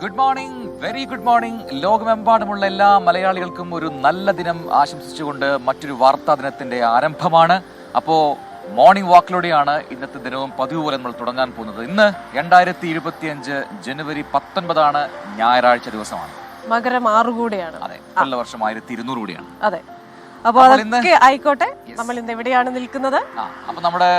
Good morning, very good morning. ലോകമെമ്പാടുമുള്ള എല്ലാ മലയാളികൾക്കും ഒരു നല്ല ദിനം ആശംസിച്ചുകൊണ്ട് മറ്റൊരു വാർത്താ ദിനത്തിന്റെ ആരംഭമാണ്. അപ്പോൾ മോർണിംഗ് വാക്കിലൂടെയാണ് ഇന്നത്തെ ദിനവും പതിവ് പോലെ നമ്മൾ തുടങ്ങാൻ പോകുന്നത്. ഇന്ന് 2025 ജനുവരി 19 ഞായറാഴ്ച ദിവസമാണ്. മകരം 6 കൂടെയാണ്. അതെ, കൊല്ല വർഷം 1200 കൂടിയാണ്. അതെ, അപ്പോൾ അതൊക്കെ ആയിക്കോട്ടെ. നമ്മൾ ഇന്ന് എവിടെയാണ് നിൽക്കുന്നത്? അപ്പൊ നമ്മുടെ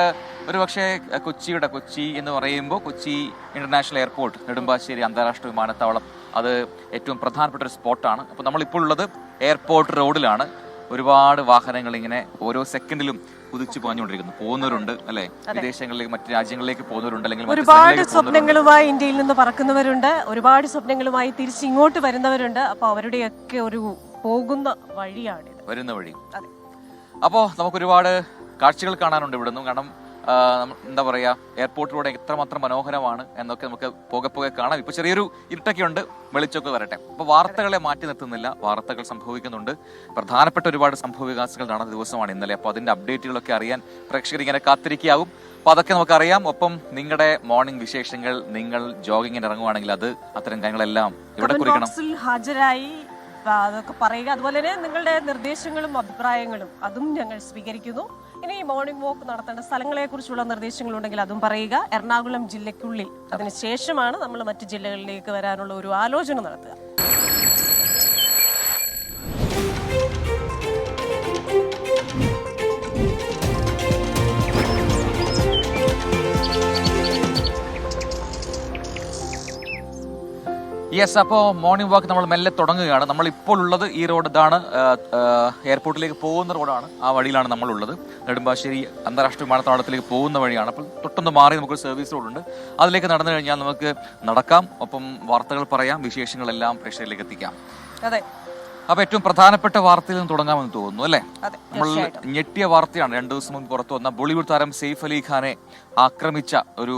ഒരുപക്ഷെ കൊച്ചി എന്ന് പറയുമ്പോൾ കൊച്ചി ഇന്റർനാഷണൽ എയർപോർട്ട്, നെടുമ്പാശ്ശേരി അന്താരാഷ്ട്ര വിമാനത്താവളം, അത് ഏറ്റവും പ്രധാനപ്പെട്ട ഒരു സ്പോട്ടാണ്. അപ്പോൾ നമ്മളിപ്പോൾ ഉള്ളത് എയർപോർട്ട് റോഡിലാണ്. ഒരുപാട് വാഹനങ്ങൾ ഇങ്ങനെ ഓരോ സെക്കൻഡിലും കുതിച്ചു പോഞ്ഞുകൊണ്ടിരിക്കുന്നു. പോകുന്നവരുണ്ട് അല്ലെ, വിദേശങ്ങളിലേക്ക്, മറ്റു രാജ്യങ്ങളിലേക്ക് പോകുന്നവരുണ്ട്, അല്ലെങ്കിൽ ഒരുപാട് സ്വപ്നങ്ങളുമായി ഇന്ത്യയിൽ നിന്ന് പറക്കുന്നവരുണ്ട്, ഒരുപാട് സ്വപ്നങ്ങളുമായി തിരിച്ചിങ്ങോട്ട് വരുന്നവരുണ്ട്. അപ്പൊ അവരുടെയൊക്കെ ഒരു പോകുന്ന വഴിയാണ് വരുന്ന വഴി. അപ്പോൾ നമുക്ക് ഒരുപാട് കാഴ്ചകൾ കാണാനുണ്ട് ഇവിടുന്ന്. കാരണം എന്താ പറയാ, എയർപോർട്ടിലൂടെ എത്രമാത്രം മനോഹരമാണ് എന്നൊക്കെ നമുക്ക് പോകെ കാണാം. ഇപ്പൊ ചെറിയൊരു ഇരുട്ടൊക്കെ ഉണ്ട്, വെളിച്ചമൊക്കെ വരട്ടെ. അപ്പൊ വാർത്തകളെ മാറ്റി നിർത്തുന്നില്ല, വാർത്തകൾ സംഭവിക്കുന്നുണ്ട്. പ്രധാനപ്പെട്ട ഒരുപാട് സംഭവ വികാസങ്ങൾ നടന്ന ദിവസമാണ് ഇന്നലെ. അപ്പൊ അതിന്റെ അപ്ഡേറ്റുകളൊക്കെ അറിയാൻ പ്രേക്ഷകർ ഇങ്ങനെ കാത്തിരിക്കാവും. അപ്പൊ അതൊക്കെ നമുക്കറിയാം. ഒപ്പം നിങ്ങളുടെ മോർണിംഗ് വിശേഷങ്ങൾ, നിങ്ങൾ ജോഗിങ്ങിന് ഇറങ്ങുവാണെങ്കിൽ അത് അത്തരം കാര്യങ്ങളെല്ലാം ഇവിടെ കുറിക്കണം, ഹാജരായി അതൊക്കെ പറയുക. അതുപോലെ തന്നെ നിങ്ങളുടെ നിർദ്ദേശങ്ങളും അഭിപ്രായങ്ങളും അതും ഞങ്ങൾ സ്വീകരിക്കുന്നു. ഇനി മോർണിംഗ് വാക്ക് നടത്തേണ്ട സ്ഥലങ്ങളെ കുറിച്ചുള്ള നിർദ്ദേശങ്ങളുണ്ടെങ്കിൽ അതും പറയുക. എറണാകുളം ജില്ലയ്ക്കുള്ളിൽ അതിനുശേഷമാണ് നമ്മൾ മറ്റു ജില്ലകളിലേക്ക് വരാനുള്ള ഒരു ആലോചന നടത്തുക. യെസ്, അപ്പോൾ മോർണിംഗ് വാക്ക് നമ്മൾ മെല്ലെ തുടങ്ങുകയാണ്. നമ്മൾ ഇപ്പോൾ ഉള്ളത് ഈ റോഡ്, ഇതാണ് എയർപോർട്ടിലേക്ക് പോകുന്ന റോഡാണ്. ആ വഴിയിലാണ് നമ്മളുള്ളത്. നെടുമ്പാശ്ശേരി അന്താരാഷ്ട്ര വിമാനത്താവളത്തിലേക്ക് പോകുന്ന വഴിയാണ്. അപ്പോൾ തൊട്ടൊന്ന് മാറി നമുക്കൊരു സർവീസ് റോഡുണ്ട്, അതിലേക്ക് നടന്നു കഴിഞ്ഞാൽ നമുക്ക് നടക്കാം. ഒപ്പം വാർത്തകൾ പറയാം, വിശേഷങ്ങളെല്ലാം പ്രേക്ഷകരിലേക്ക് എത്തിക്കാം. അതെ, അപ്പൊ ഏറ്റവും പ്രധാനപ്പെട്ട വാർത്തയിൽ നിന്ന് തുടങ്ങാമെന്ന് തോന്നുന്നു അല്ലെ. നമ്മൾ ഞെട്ടിയ വാർത്തയാണ് 2 ദിവസം മുമ്പ് പുറത്തു വന്ന ബോളിവുഡ് താരം സെയ്ഫ് അലി ഖാനെ ആക്രമിച്ച ഒരു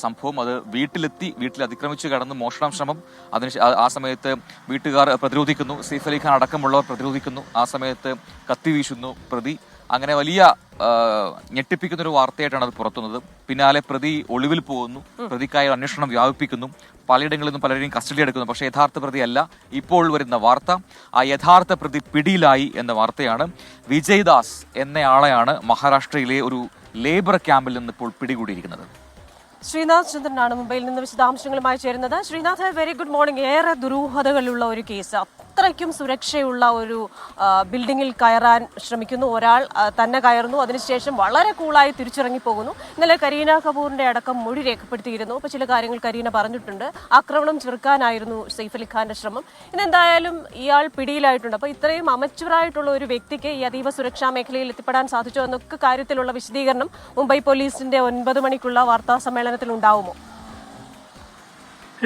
സംഭവം. അത് വീട്ടിൽ അതിക്രമിച്ചു കടന്ന് മോഷണം ശ്രമം. ആ സമയത്ത് വീട്ടുകാർ പ്രതിരോധിക്കുന്നു, സെയ്ഫ് അലി ഖാൻ അടക്കമുള്ളവർ പ്രതിരോധിക്കുന്നു. ആ സമയത്ത് കത്തി വീശുന്നു പ്രതി. അങ്ങനെ വലിയ ഞെട്ടിപ്പിക്കുന്ന ഒരു വാർത്തയായിട്ടാണ് അത് പുറത്തുന്നത്. പിന്നാലെ പ്രതി ഒളിവിൽ പോകുന്നു, പ്രതിക്കായി അന്വേഷണം വ്യാപിപ്പിക്കുന്നു, പലയിടങ്ങളിൽ നിന്നും പലരെയും കസ്റ്റഡി എടുക്കുന്നു. പക്ഷേ യഥാർത്ഥ പ്രതിയല്ല. ഇപ്പോൾ വരുന്ന വാർത്ത, ആ യഥാർത്ഥ പ്രതി പിടിയിലായി എന്ന വാർത്തയാണ്. വിജയ് ദാസ് എന്നയാളെയാണ് മഹാരാഷ്ട്രയിലെ ഒരു ലേബർ ക്യാമ്പിൽ നിന്ന് ഇപ്പോൾ പിടികൂടിയിരിക്കുന്നത്. ശ്രീനാഥ് ചന്ദ്രനാണ് മുംബൈയിൽ നിന്ന് വിശദാംശങ്ങളുമായി ചേരുന്നത്. Srinath, very good morning. ഏറെ ദുരൂഹതകളുള്ള ഒരു കേസ്. അത്രയ്ക്കും സുരക്ഷയുള്ള ഒരു ബിൽഡിങ്ങിൽ കയറാൻ ശ്രമിക്കുന്നു, ഒരാൾ തന്നെ കയറുന്നു, അതിനുശേഷം വളരെ കൂളായി തിരിച്ചിറങ്ങി പോകുന്നു. ഇന്നലെ കരീന കപൂറിന്റെ അടക്കം മൊഴി രേഖപ്പെടുത്തിയിരുന്നു. അപ്പോൾ ചില കാര്യങ്ങൾ കരീന പറഞ്ഞിട്ടുണ്ട്. ആക്രമണം ചെറുക്കാനായിരുന്നു സെയ്ഫ് അലി ഖാന്റെ ശ്രമം. ഇതെന്തായാലും ഇയാൾ പിടിയിലായിട്ടുണ്ട്. അപ്പോൾ ഇത്രയും അമച്ചുറായിട്ടുള്ള ഒരു വ്യക്തിക്ക് ഈ അതീവ സുരക്ഷാ മേഖലയിൽ എത്തിപ്പെടാൻ സാധിച്ചോ എന്നൊക്കെ കാര്യത്തിലുള്ള വിശദീകരണം മുംബൈ പോലീസിന്റെ 9 മണിക്കുള്ള വാർത്താ സമ്മേളനത്തിൽ ഉണ്ടാവുമോ?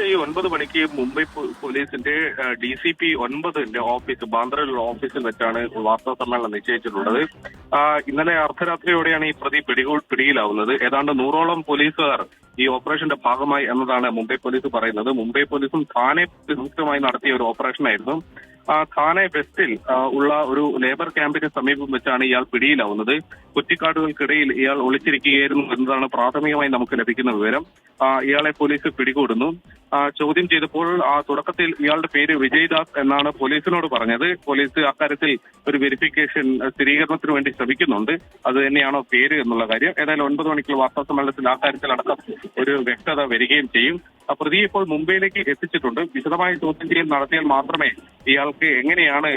ഈ 9 മണിക്ക് മുംബൈ പോലീസിന്റെ DCP 9 ഓഫീസ്, ബാന്ദ്രയിലുള്ള ഓഫീസിൽ വെച്ചാണ് വാർത്താ സമ്മേളനം നിശ്ചയിച്ചിട്ടുള്ളത്. ഇന്നലെ അർദ്ധരാത്രിയോടെയാണ് ഈ പ്രതി പിടിയിലാവുന്നത്. ഏതാണ്ട് 100ഓളം പോലീസുകാർ ഈ ഓപ്പറേഷന്റെ ഭാഗമായി എന്നതാണ് മുംബൈ പോലീസ് പറയുന്നത്. മുംബൈ പോലീസും താനെ സംയുക്തമായി നടത്തിയ ഒരു ഓപ്പറേഷനായിരുന്നു. താനെ വെസ്റ്റിൽ ഉള്ള ഒരു ലേബർ ക്യാമ്പിന് സമീപം വെച്ചാണ് ഇയാൾ പിടിയിലാവുന്നത്. കുറ്റിക്കാടുകൾക്കിടയിൽ ഇയാൾ ഒളിച്ചിരിക്കുകയായിരുന്നു എന്നതാണ് പ്രാഥമികമായി നമുക്ക് ലഭിക്കുന്ന വിവരം. ഇയാളെ പോലീസ് പിടികൂടുന്നു. ചോദ്യം ചെയ്തപ്പോൾ തുടക്കത്തിൽ ഇയാളുടെ പേര് വിജയ് ദാസ് എന്നാണ് പോലീസിനോട് പറഞ്ഞത്. പോലീസ് അക്കാര്യത്തിൽ ഒരു വെരിഫിക്കേഷൻ, സ്ഥിരീകരണത്തിന് വേണ്ടി ശ്രമിക്കുന്നുണ്ട്, അത് തന്നെയാണോ പേര് എന്നുള്ള കാര്യം. ഏതായാലും 9 മണിക്കുള്ള വാർത്താ സമ്മേളനത്തിൽ ആ കാര്യത്തിൽ അടക്കം ഒരു വ്യക്തത വരികയും ചെയ്യും. പ്രതിയെ ഇപ്പോൾ മുംബൈയിലേക്ക് എത്തിച്ചിട്ടുണ്ട്. വിശദമായ ചോദ്യം ചെയ്യൽ നടത്തിയാൽ മാത്രമേ ഇയാൾക്ക് എങ്ങനെയാണ്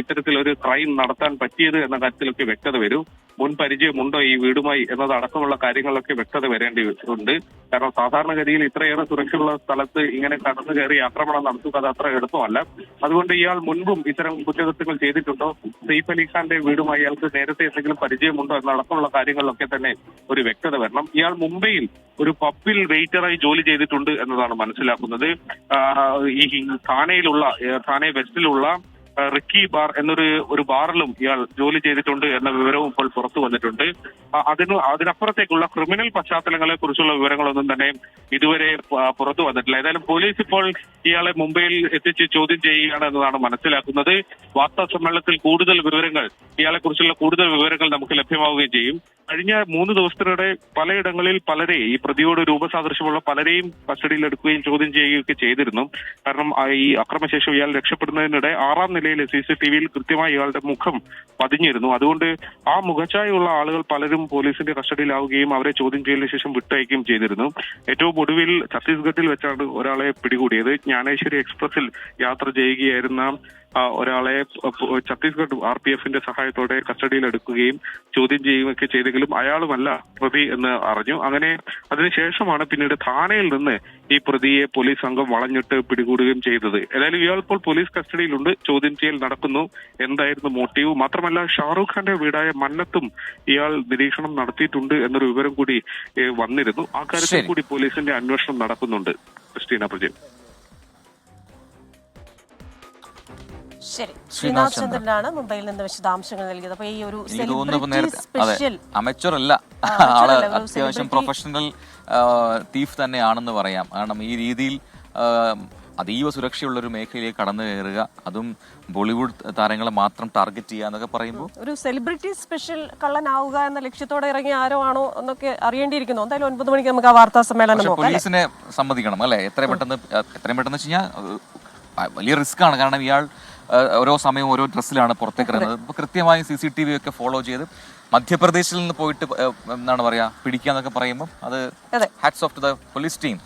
ഇത്തരത്തിലൊരു ക്രൈം നടത്താൻ പറ്റിയത് എന്ന കാര്യത്തിലൊക്കെ വ്യക്തത വരൂ. മുൻ പരിചയമുണ്ടോ ഈ വീടുമായി എന്നതടക്കമുള്ള കാര്യങ്ങളിലൊക്കെ വ്യക്തത വരേണ്ടതുണ്ട്. കാരണം സാധാരണഗതിയിൽ ഇത്രയേറെ സുരക്ഷയുള്ള സ്ഥലത്ത് ഇങ്ങനെ കടന്നു കയറി ആക്രമണം നടത്തുക അത് അത്ര എളുപ്പമല്ല. അതുകൊണ്ട് ഇയാൾ മുൻപും ഇത്തരം കുറ്റകൃത്യങ്ങൾ ചെയ്തിട്ടുണ്ടോ, സെയ്ഫ് അലി ഖാന്റെ വീടുമായി ഇയാൾക്ക് നേരത്തെ എന്തെങ്കിലും പരിചയമുണ്ടോ എന്നടക്കമുള്ള കാര്യങ്ങളിലൊക്കെ തന്നെ ഒരു വ്യക്തത വരണം. ഇയാൾ മുംബൈയിൽ ഒരു പബ്ബിൽ വെയിറ്ററായി ജോലി ചെയ്തിട്ടുണ്ട് എന്നതാണ് മനസ്സിലാക്കുന്നത്. ഈ താനെ വെസ്റ്റിലുള്ള റിക്കി ബാർ ഒരു ബാറിലും ഇയാൾ ജോലി ചെയ്തിട്ടുണ്ട് എന്ന വിവരവും ഇപ്പോൾ പുറത്തു വന്നിട്ടുണ്ട്. അതിനപ്പുറത്തേക്കുള്ള ക്രിമിനൽ പശ്ചാത്തലങ്ങളെ കുറിച്ചുള്ള വിവരങ്ങളൊന്നും തന്നെ ഇതുവരെ പുറത്തു വന്നിട്ടില്ല. ഏതായാലും പോലീസ് ഇപ്പോൾ ഇയാളെ മുംബൈയിൽ എത്തിച്ച് ചോദ്യം ചെയ്യുകയാണ് എന്നതാണ് മനസ്സിലാക്കുന്നത്. വാർത്താ സമ്മേളനത്തിൽ ഇയാളെ കുറിച്ചുള്ള കൂടുതൽ വിവരങ്ങൾ നമുക്ക് ലഭ്യമാവുകയും ചെയ്യും. കഴിഞ്ഞ 3 ദിവസത്തിനിടെ പലയിടങ്ങളിൽ ഈ പ്രതിയോട് രൂപസാദൃശ്യമുള്ള പലരെയും കസ്റ്റഡിയിലെടുക്കുകയും ചോദ്യം ചെയ്യുകയൊക്കെ ചെയ്തിരുന്നു. കാരണം ഈ അക്രമശേഷം ഇയാൾ രക്ഷപ്പെടുന്നതിനിടെ 6ാം നിലയിലെ CCTV-യിൽ കൃത്യമായി ഇയാളുടെ മുഖം പതിഞ്ഞിരുന്നു. അതുകൊണ്ട് ആ മുഖച്ഛായുള്ള ആളുകൾ പലരും പോലീസിന്റെ കസ്റ്റഡിയിലാവുകയും അവരെ ചോദ്യം ചെയ്യലിന് ശേഷം വിട്ടയക്കുകയും ചെയ്തിരുന്നു. ഏറ്റവും ഒടുവിൽ ഛത്തീസ്ഗഡിൽ വെച്ചാണ് ഒരാളെ പിടികൂടിയത്. ജ്ഞാനേശ്വരി എക്സ്പ്രസിൽ യാത്ര ചെയ്യുകയായിരുന്ന ഒരാളെ ഛത്തീസ്ഗഡ് RPF-ന്റെ സഹായത്തോടെ കസ്റ്റഡിയിലെടുക്കുകയും ചോദ്യം ചെയ്യുകയൊക്കെ ചെയ്തെങ്കിലും അയാളുമല്ല പ്രതി എന്ന് അറിഞ്ഞു. അങ്ങനെ അതിനുശേഷമാണ് പിന്നീട് ഥാനയിൽ നിന്ന് ഈ പ്രതിയെ പോലീസ് സംഘം വളഞ്ഞിട്ട് പിടികൂടുകയും ചെയ്തത്. ഏതായാലും ഇയാൾ ഇപ്പോൾ പോലീസ് കസ്റ്റഡിയിലുണ്ട്. ചോദ്യം ചെയ്യൽ നടക്കുന്നു. എന്തായിരുന്നു മോട്ടീവ്? മാത്രമല്ല ഷാറൂഖ് ഖാന്റെ വീടായ മന്നത്തും ഇയാൾ നിരീക്ഷണം നടത്തിയിട്ടുണ്ട് എന്നൊരു വിവരം കൂടി വന്നിരുന്നു. ആ കാര്യത്തിൽ കൂടി പോലീസിന്റെ അന്വേഷണം നടക്കുന്നുണ്ട്. ക്രിസ്റ്റീന പ്രജൻ. ശരി, ശ്രീനാഥ് ചന്ദ്രനാണ് മുംബൈയിൽ നിന്ന് വിശദാംശങ്ങൾ നൽകിയത്. അപ്പൊ ഈ ഒരു സ്പെഷ്യൽ അമച്വർ അല്ല, ആള് അത്യാവശ്യം പ്രൊഫഷണൽ തീഫ് തന്നെയാണെന്ന് പറയാം. കാരണം ഈ രീതിയിൽ അതീവ സുരക്ഷയുള്ള ഒരു മേഖലയിലേക്ക് കടന്നു കയറുക, അതും ബോളിവുഡ് താരങ്ങളെ മാത്രം ടാർഗറ്റ് ചെയ്യുക എന്നൊക്കെ പറയുമ്പോൾ ഒരു സെലിബ്രിറ്റി സ്പെഷ്യൽ കള്ളനാവുക എന്ന ലക്ഷ്യത്തോടെ ഇറങ്ങിയ ആരോ ആണോ എന്നൊക്കെ അറിയേണ്ടിയിരിക്കുന്നു. എന്തായാലും 9 മണിക്ക് നമുക്ക് ആ വാർത്താ സമ്മേളനം നോക്കാം. പോലീസിനെ സമ്മതിക്കണം അല്ലെ, എത്രയും പെട്ടെന്ന് വെച്ച് കഴിഞ്ഞാൽ വലിയ റിസ്ക് ആണ്. കാരണം ഇയാൾ ഓരോ സമയവും ഓരോ ഡ്രസ്സിലാണ് പുറത്തേക്ക് ഇറങ്ങുന്നത്. ഇപ്പൊ കൃത്യമായി CCTV ഒക്കെ ഫോളോ ചെയ്ത് മധ്യപ്രദേശിൽ നിന്ന് പോയിട്ട് എന്താണ് പറയാ പിടിക്കുക എന്നൊക്കെ പറയുമ്പോൾ അത് hats of two the police team.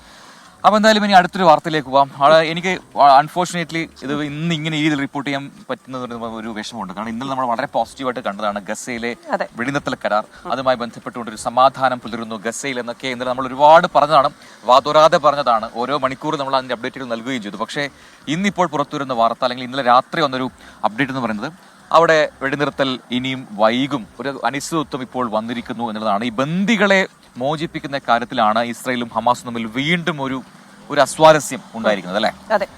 അപ്പൊ എന്തായാലും ഇനി അടുത്തൊരു വാർത്തയിലേക്ക് പോവാം. എനിക്ക് അൺഫോർച്ചുനേറ്റ്ലി ഇത് ഇന്ന് ഇങ്ങനെ ഈ രീതിയിൽ റിപ്പോർട്ട് ചെയ്യാൻ പറ്റുന്ന ഒരു വിഷമമുണ്ട്. കാരണം ഇന്നലെ നമ്മൾ വളരെ പോസിറ്റീവായിട്ട് കണ്ടതാണ് ഗസയിലെ വെടിനിർത്തൽ കരാർ. അതുമായി ബന്ധപ്പെട്ടുകൊണ്ട് ഒരു സമാധാനം പുലരുന്നു ഗസയിൽ എന്നൊക്കെ ഇന്നലെ നമ്മൾ ഒരുപാട് പറഞ്ഞതാണ്, വാതോരാതെ പറഞ്ഞതാണ്. ഓരോ മണിക്കൂർ നമ്മൾ അതിന്റെ അപ്ഡേറ്റുകൾ നൽകുകയും ചെയ്തു. പക്ഷേ ഇന്നിപ്പോൾ പുറത്തുവരുന്ന വാർത്ത, അല്ലെങ്കിൽ ഇന്നലെ രാത്രി വന്നൊരു അപ്ഡേറ്റ് എന്ന് പറയുന്നത് അവിടെ വെടിനിർത്തൽ ഇനിയും വൈകും, ഒരു അനിശ്ചിതത്വം ഇപ്പോൾ വന്നിരിക്കുന്നു എന്നുള്ളതാണ്. ഈ ബന്ദികളെ മോചിപ്പിക്കുന്ന കാര്യത്തിലാണ് ഇസ്രായേലും ഹമാസും തമ്മിൽ വീണ്ടും ഒരു അസ്വാരസ്യം ഉണ്ടായിരിക്കുന്നത് അല്ലേ? അതെ.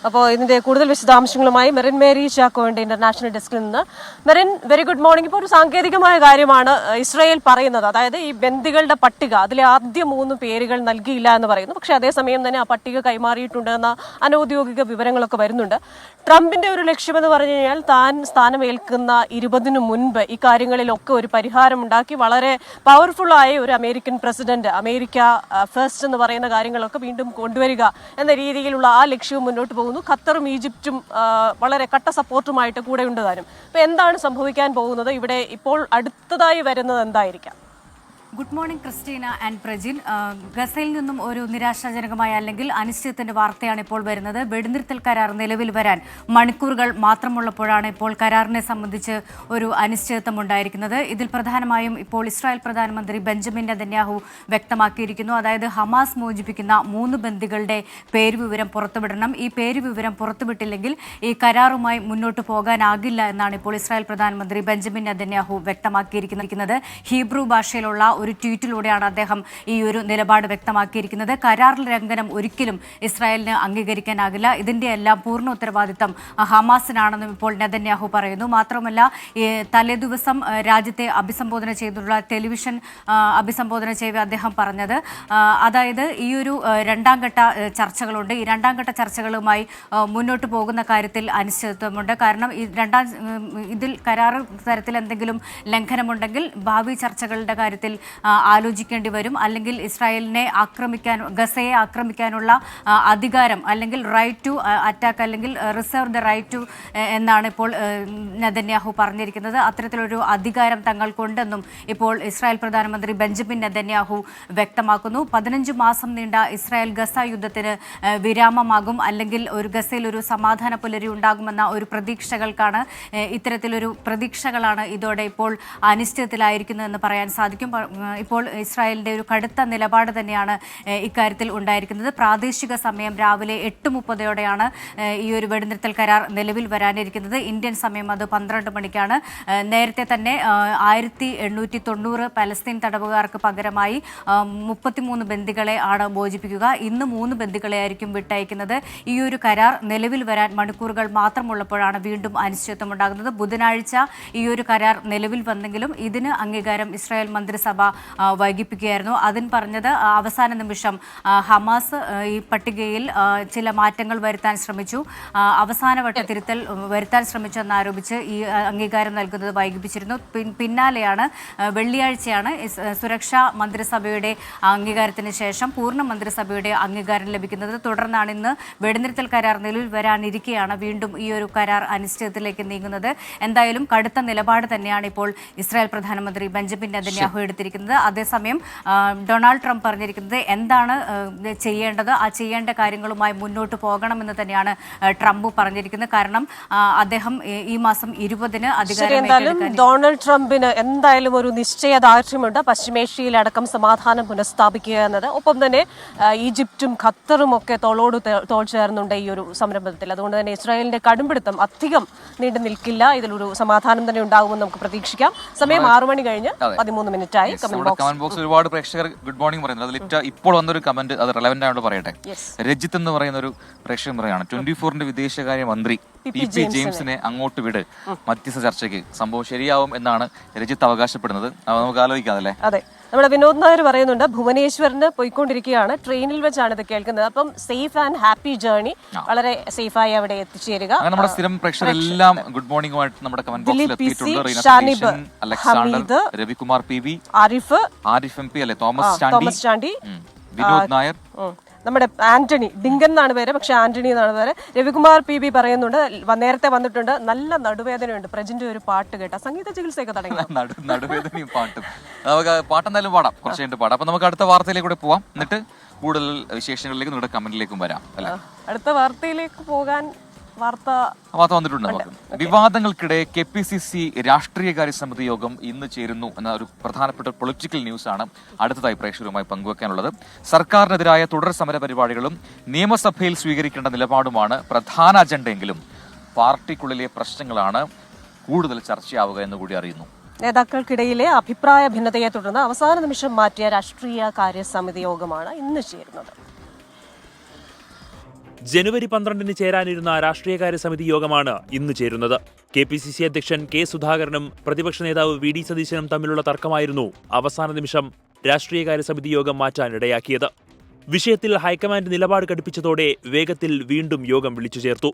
അപ്പോൾ ഇതിന്റെ കൂടുതൽ വിശദാംശങ്ങളുമായി മെറിൻ മേരി ചാക്കോയുടെ ഇന്റർനാഷണൽ ഡെസ്കിൽ നിന്ന്. Merin, very good morning. ഇപ്പോൾ ഒരു സാങ്കേതികമായ കാര്യമാണ് ഇസ്രായേൽ പറയുന്നത്. അതായത് ഈ ബന്ദികളുടെ പട്ടിക, അതിലെ ആദ്യ 3 പേരുകൾ നൽകിയില്ല എന്ന് പറയുന്നു. പക്ഷേ അതേസമയം തന്നെ ആ പട്ടിക കൈമാറിയിട്ടുണ്ട് എന്ന അനൌദ്യോഗിക വിവരങ്ങളൊക്കെ വരുന്നുണ്ട്. ട്രംപിന്റെ ഒരു ലക്ഷ്യമെന്ന് പറഞ്ഞു കഴിഞ്ഞാൽ താൻ സ്ഥാനമേൽക്കുന്ന 20-ന് മുൻപ് ഈ കാര്യങ്ങളിലൊക്കെ ഒരു പരിഹാരം ഉണ്ടാക്കി വളരെ പവർഫുള്ളായ ഒരു അമേരിക്കൻ പ്രസിഡന്റ്, അമേരിക്ക ഫസ്റ്റ് എന്ന് പറയുന്ന കാര്യങ്ങളൊക്കെ വീണ്ടും കൊണ്ടുവരിക എന്ന രീതിയിലുള്ള ആ ലക്ഷ്യവും മുന്നോട്ട് പോകുന്നു. ഖത്തറും ഈജിപ്തും വളരെ കട്ട സപ്പോർട്ടുമായിട്ട് കൂടെ ഉണ്ട് താനും. അപ്പൊ എന്താണ് സംഭവിക്കാൻ പോകുന്നത്? ഇവിടെ ഇപ്പോൾ അടുത്തതായി വരുന്നത് എന്തായിരിക്കാം? Good morning Christina and Prajin. ഗസയിൽ നിന്നും ഒരു നിരാശാജനകമായ അല്ലെങ്കിൽ അനിശ്ചിതത്തിന്റെ വാർത്തയാണ് ഇപ്പോൾ വരുന്നത്. വെടിനിർത്തൽ കരാർ നിലവിൽ വരാൻ മണിക്കൂറുകൾ മാത്രമുള്ളപ്പോഴാണ് ഇപ്പോൾ കരാറിനെ സംബന്ധിച്ച് ഒരു അനിശ്ചിതത്വം ഉണ്ടായിരിക്കുന്നത്. ഇതിൽ പ്രധാനമായും ഇപ്പോൾ ഇസ്രായേൽ പ്രധാനമന്ത്രി ബെഞ്ചമിൻ നെതന്യാഹു വ്യക്തമാക്കിയിരിക്കുന്നു. അതായത് ഹമാസ് മോചിപ്പിക്കുന്ന 3 ബന്ദികളുടെ പേരുവിവരം പുറത്തുവിടണം. ഈ പേരുവിവരം പുറത്തുവിട്ടില്ലെങ്കിൽ ഈ കരാറുമായി മുന്നോട്ട് പോകാനാകില്ല എന്നാണ് ഇപ്പോൾ ഇസ്രായേൽ പ്രധാനമന്ത്രി ബെഞ്ചമിൻ നെതന്യാഹു വ്യക്തമാക്കിയിരിക്കുന്നത്. ഹീബ്രു ഭാഷയിലുള്ള ഒരു ട്വീറ്റിലൂടെയാണ് അദ്ദേഹം ഈ ഒരു നിലപാട് വ്യക്തമാക്കിയിരിക്കുന്നത്. കരാർ ലംഘനം ഒരിക്കലും ഇസ്രായേലിന് അംഗീകരിക്കാനാകില്ല. ഇതിന്റെ എല്ലാം പൂർണ്ണ ഉത്തരവാദിത്തം ഹമാസിനാണെന്നും ഇപ്പോൾ നെതന്യാഹു പറയുന്നു. മാത്രമല്ല തലേദിവസം രാജ്യത്തെ അഭിസംബോധന ചെയ്തിട്ടുള്ള ടെലിവിഷൻ അഭിസംബോധന ചെയ്ത് അദ്ദേഹം പറഞ്ഞത്, അതായത് ഈ ഒരു 2ാം ഘട്ട ചർച്ചകളുണ്ട്. ഈ 2ാം ഘട്ട ചർച്ചകളുമായി മുന്നോട്ട് പോകുന്ന കാര്യത്തിൽ അനിശ്ചിതത്വമുണ്ട്. കാരണം ഇതിൽ കരാർ തരത്തിൽ എന്തെങ്കിലും ലംഘനമുണ്ടെങ്കിൽ ഭാവി ചർച്ചകളുടെ കാര്യത്തിൽ ആലോചിക്കേണ്ടി വരും. അല്ലെങ്കിൽ ഇസ്രായേലിനെ ഗസയെ ആക്രമിക്കാനുള്ള അധികാരം, അല്ലെങ്കിൽ റൈറ്റ് ടു അറ്റാക്ക്, അല്ലെങ്കിൽ റിസർവ് ദ റൈറ്റ് ടു എന്നാണ് ഇപ്പോൾ നെതന്യാഹു പറഞ്ഞിരിക്കുന്നത്. അത്തരത്തിലൊരു അധികാരം തങ്ങൾക്കുണ്ടെന്നും ഇപ്പോൾ ഇസ്രായേൽ പ്രധാനമന്ത്രി ബെഞ്ചമിൻ നെതന്യാഹു വ്യക്തമാക്കുന്നു. 15 മാസം നീണ്ട ഇസ്രായേൽ ഗസ യുദ്ധത്തിന് വിരാമമാകും, അല്ലെങ്കിൽ ഒരു ഗസയിൽ ഒരു സമാധാന പുലരി ഉണ്ടാകുമെന്ന ഒരു ഇത്തരത്തിലൊരു പ്രതീക്ഷകളാണ് ഇതോടെ ഇപ്പോൾ അനിശ്ചിതത്തിലായിരിക്കുന്നതെന്ന് പറയാൻ സാധിക്കും. ഇപ്പോൾ ഇസ്രായേലിൻ്റെ ഒരു കടുത്ത നിലപാട് തന്നെയാണ് ഇക്കാര്യത്തിൽ ഉണ്ടായിരിക്കുന്നത്. പ്രാദേശിക സമയം രാവിലെ 8:30 ഈ ഒരു വെടിനിർത്തൽ കരാർ നിലവിൽ വരാനിരിക്കുന്നത്. ഇന്ത്യൻ സമയം അത് 12 മണിക്കാണ്. നേരത്തെ തന്നെ 1890 പലസ്തീൻ തടവുകാർക്ക് പകരമായി 33 ബന്ദികളെ ആണ് മോചിപ്പിക്കുക. ഇന്ന് 3 ബന്ദികളെ ആയിരിക്കും വിട്ടയക്കുന്നത്. ഈ ഒരു കരാർ നിലവിൽ വരാൻ മണിക്കൂറുകൾ മാത്രമുള്ളപ്പോഴാണ് വീണ്ടും അനിശ്ചിതത്വം ഉണ്ടാകുന്നത്. ബുധനാഴ്ച ഈ ഒരു കരാർ നിലവിൽ വന്നെങ്കിലും ഇതിന് അംഗീകാരം ഇസ്രായേൽ മന്ത്രിസഭ വൈകിപ്പിക്കുകയായിരുന്നു. അതിന് പറഞ്ഞത് അവസാന നിമിഷം ഹമാസ് ഈ പട്ടികയിൽ ചില മാറ്റങ്ങൾ വരുത്താൻ ശ്രമിച്ചു, അവസാനവട്ട തിരുത്തൽ വരുത്താൻ ശ്രമിച്ചെന്നാരോപിച്ച് ഈ അംഗീകാരം നൽകുന്നത് വൈകിപ്പിച്ചിരുന്നു. പിന്നാലെയാണ് വെള്ളിയാഴ്ചയാണ് സുരക്ഷാ മന്ത്രിസഭയുടെ അംഗീകാരത്തിന് ശേഷം പൂർണ്ണ മന്ത്രിസഭയുടെ അംഗീകാരം ലഭിക്കുന്നത്. തുടർന്നാണ് ഇന്ന് വെടിനിർത്തൽ കരാർ നിലവിൽ വരാനിരിക്കെയാണ് വീണ്ടും ഈ ഒരു കരാർ അനിശ്ചിതത്തിലേക്ക് നീങ്ങുന്നത്. എന്തായാലും കടുത്ത നിലപാട് തന്നെയാണ് ഇപ്പോൾ ഇസ്രായേൽ പ്രധാനമന്ത്രി ബെഞ്ചമിൻ നെതന്യാഹു എടുത്തിരിക്കുന്നത്. അതേസമയം ഡൊണാൾഡ് ട്രംപ് പറഞ്ഞിരിക്കുന്നത് എന്താണ് ചെയ്യേണ്ടത്, ആ ചെയ്യേണ്ട കാര്യങ്ങളുമായി മുന്നോട്ട് പോകണമെന്ന് തന്നെയാണ് ട്രംപ് പറഞ്ഞിരിക്കുന്നത്. കാരണം അദ്ദേഹം ഈ മാസം 20-ന് അധികാരം ഡൊണാൾഡ് ട്രംപിന് എന്തായാലും ഒരു നിശ്ചയദാർഢ്യമുണ്ട് പശ്ചിമേഷ്യയിലടക്കം സമാധാനം പുനഃസ്ഥാപിക്കുക എന്നത്. ഒപ്പം തന്നെ ഈജിപ്തും ഖത്തറും ഒക്കെ തോളോട് തോൾ ചേർന്നുണ്ട് ഈ ഒരു സംരംഭത്തിൽ. അതുകൊണ്ട് തന്നെ ഇസ്രായേലിന്റെ കടുംപിടുത്തം അധികം നീണ്ടു നിൽക്കില്ല. ഇതിലൊരു സമാധാനം തന്നെ ഉണ്ടാകുമെന്ന് നമുക്ക് പ്രതീക്ഷിക്കാം. സമയം 6 മണി കഴിഞ്ഞ് 13 മിനിറ്റായി. കമന്റ് ബോക്സ് ഒരുപാട് പ്രേക്ഷകർ ഗുഡ് മോർണിംഗ് പറയുന്നത്. അതിൽ ഇപ്പോൾ വന്നൊരു കമന്റ് അത് റെലവന്റ് ആയിട്ട് പറയട്ടെ. രജിത്ത് എന്ന് പറയുന്ന ഒരു പ്രേക്ഷകൻ പറയാണ് 24-ന്റെ വിദേശകാര്യ മന്ത്രി പി ജെയിംസിനെ അങ്ങോട്ട് വിട് മധ്യസ്ഥ ചർച്ചയ്ക്ക്. സംഭവം ശരിയാവും എന്നാണ് രജിത്ത് അവകാശപ്പെടുന്നത്. നമുക്ക് ആലോചിക്കാം അല്ലേ? അതെ, നമ്മുടെ വിനോദ് നായർ പറയുന്നുണ്ട് ഭുവനേശ്വറിന് പോയിക്കൊണ്ടിരിക്കുകയാണ്, ട്രെയിനിൽ വെച്ചാണ് ഇത് കേൾക്കുന്നത്. അപ്പം സേഫ് ആൻഡ് ഹാപ്പി ജേർണി, വളരെ സേഫായി അവിടെ എത്തിച്ചേരുക. നമ്മുടെ സ്ഥിരം പ്രേക്ഷകരെല്ലാം ഗുഡ് മോർണിംഗുമായിട്ട് നമ്മുടെ കമന്റ് ബോക്സിൽ എത്തിയിട്ടുണ്ട്. Shanib, Alexander, Ravikumar P, Arif M P അല്ലെ, തോമസ് ചാണ്ടി, വിനോദ് നായർ, നമ്മുടെ ആന്റണി ഡിങ്കൻ എന്നാണ് പേര്, പക്ഷെ ആന്റണി എന്നാണ് പേര്. രവികുമാർ പി പറയുന്നുണ്ട് നേരത്തെ വന്നിട്ടുണ്ട്, നല്ല നടുവേദനയുണ്ട്, പ്രജിന്റെ ഒരു പാട്ട് കേട്ട സംഗീത ചികിത്സയൊക്കെ തുടങ്ങി. നടുവേദനയും പാട്ടും നമുക്ക് പാട്ടെന്തായാലും പാടാം, കുറച്ച് കഴിഞ്ഞിട്ട് പാടാം. അപ്പൊ നമുക്ക് അടുത്ത വാർത്തയിലേക്ക് കൂടെ പോവാം, എന്നിട്ട് കൂടുതൽ വിശേഷങ്ങളിലേക്ക് നിങ്ങളുടെ കമന്റിലേക്കും വരാം അല്ലെ. അടുത്ത വാർത്തയിലേക്ക് പോകാൻ വാർത്ത വന്നിട്ടുണ്ട്. വിവാദങ്ങൾക്കിടെ KPCC രാഷ്ട്രീയകാര്യ സമിതി യോഗം ഇന്ന് ചേരുന്നു എന്ന ഒരു പ്രധാനപ്പെട്ട പൊളിറ്റിക്കൽ ന്യൂസ് ആണ് അടുത്തതായി പ്രേക്ഷകരുമായി പങ്കുവെക്കാനുള്ളത്. സർക്കാരിനെതിരായ തുടർ സമര പരിപാടികളും നിയമസഭയിൽ സ്വീകരിക്കേണ്ട നിലപാടുമാണ് പ്രധാന അജണ്ടയെങ്കിലും പാർട്ടിക്കുള്ളിലെ പ്രശ്നങ്ങളാണ് കൂടുതൽ ചർച്ചയാവുക എന്ന് കൂടി അറിയുന്നു. നേതാക്കൾക്കിടയിലെ അഭിപ്രായ ഭിന്നതയെ തുടർന്ന് അവസാന നിമിഷം മാറ്റിയ രാഷ്ട്രീയ കാര്യ സമിതി യോഗമാണ് ഇന്ന് ചേരുന്നത്. ജനുവരി 12-ന് ചേരാനിരുന്ന രാഷ്ട്രീയകാര്യ സമിതി യോഗമാണ് ഇന്ന് ചേരുന്നത്. KPCC അധ്യക്ഷൻ K സുധാകരനും പ്രതിപക്ഷ നേതാവ് VD സതീശനും തമ്മിലുള്ള തർക്കമായിരുന്നു അവസാന നിമിഷം രാഷ്ട്രീയകാര്യ സമിതി യോഗം മാറ്റാനിടയാക്കിയത്. വിഷയത്തിൽ ഹൈക്കമാൻഡ് നിലപാട് കടുപ്പിച്ചതോടെ വേഗത്തിൽ വീണ്ടും യോഗം വിളിച്ചു ചേർത്തു.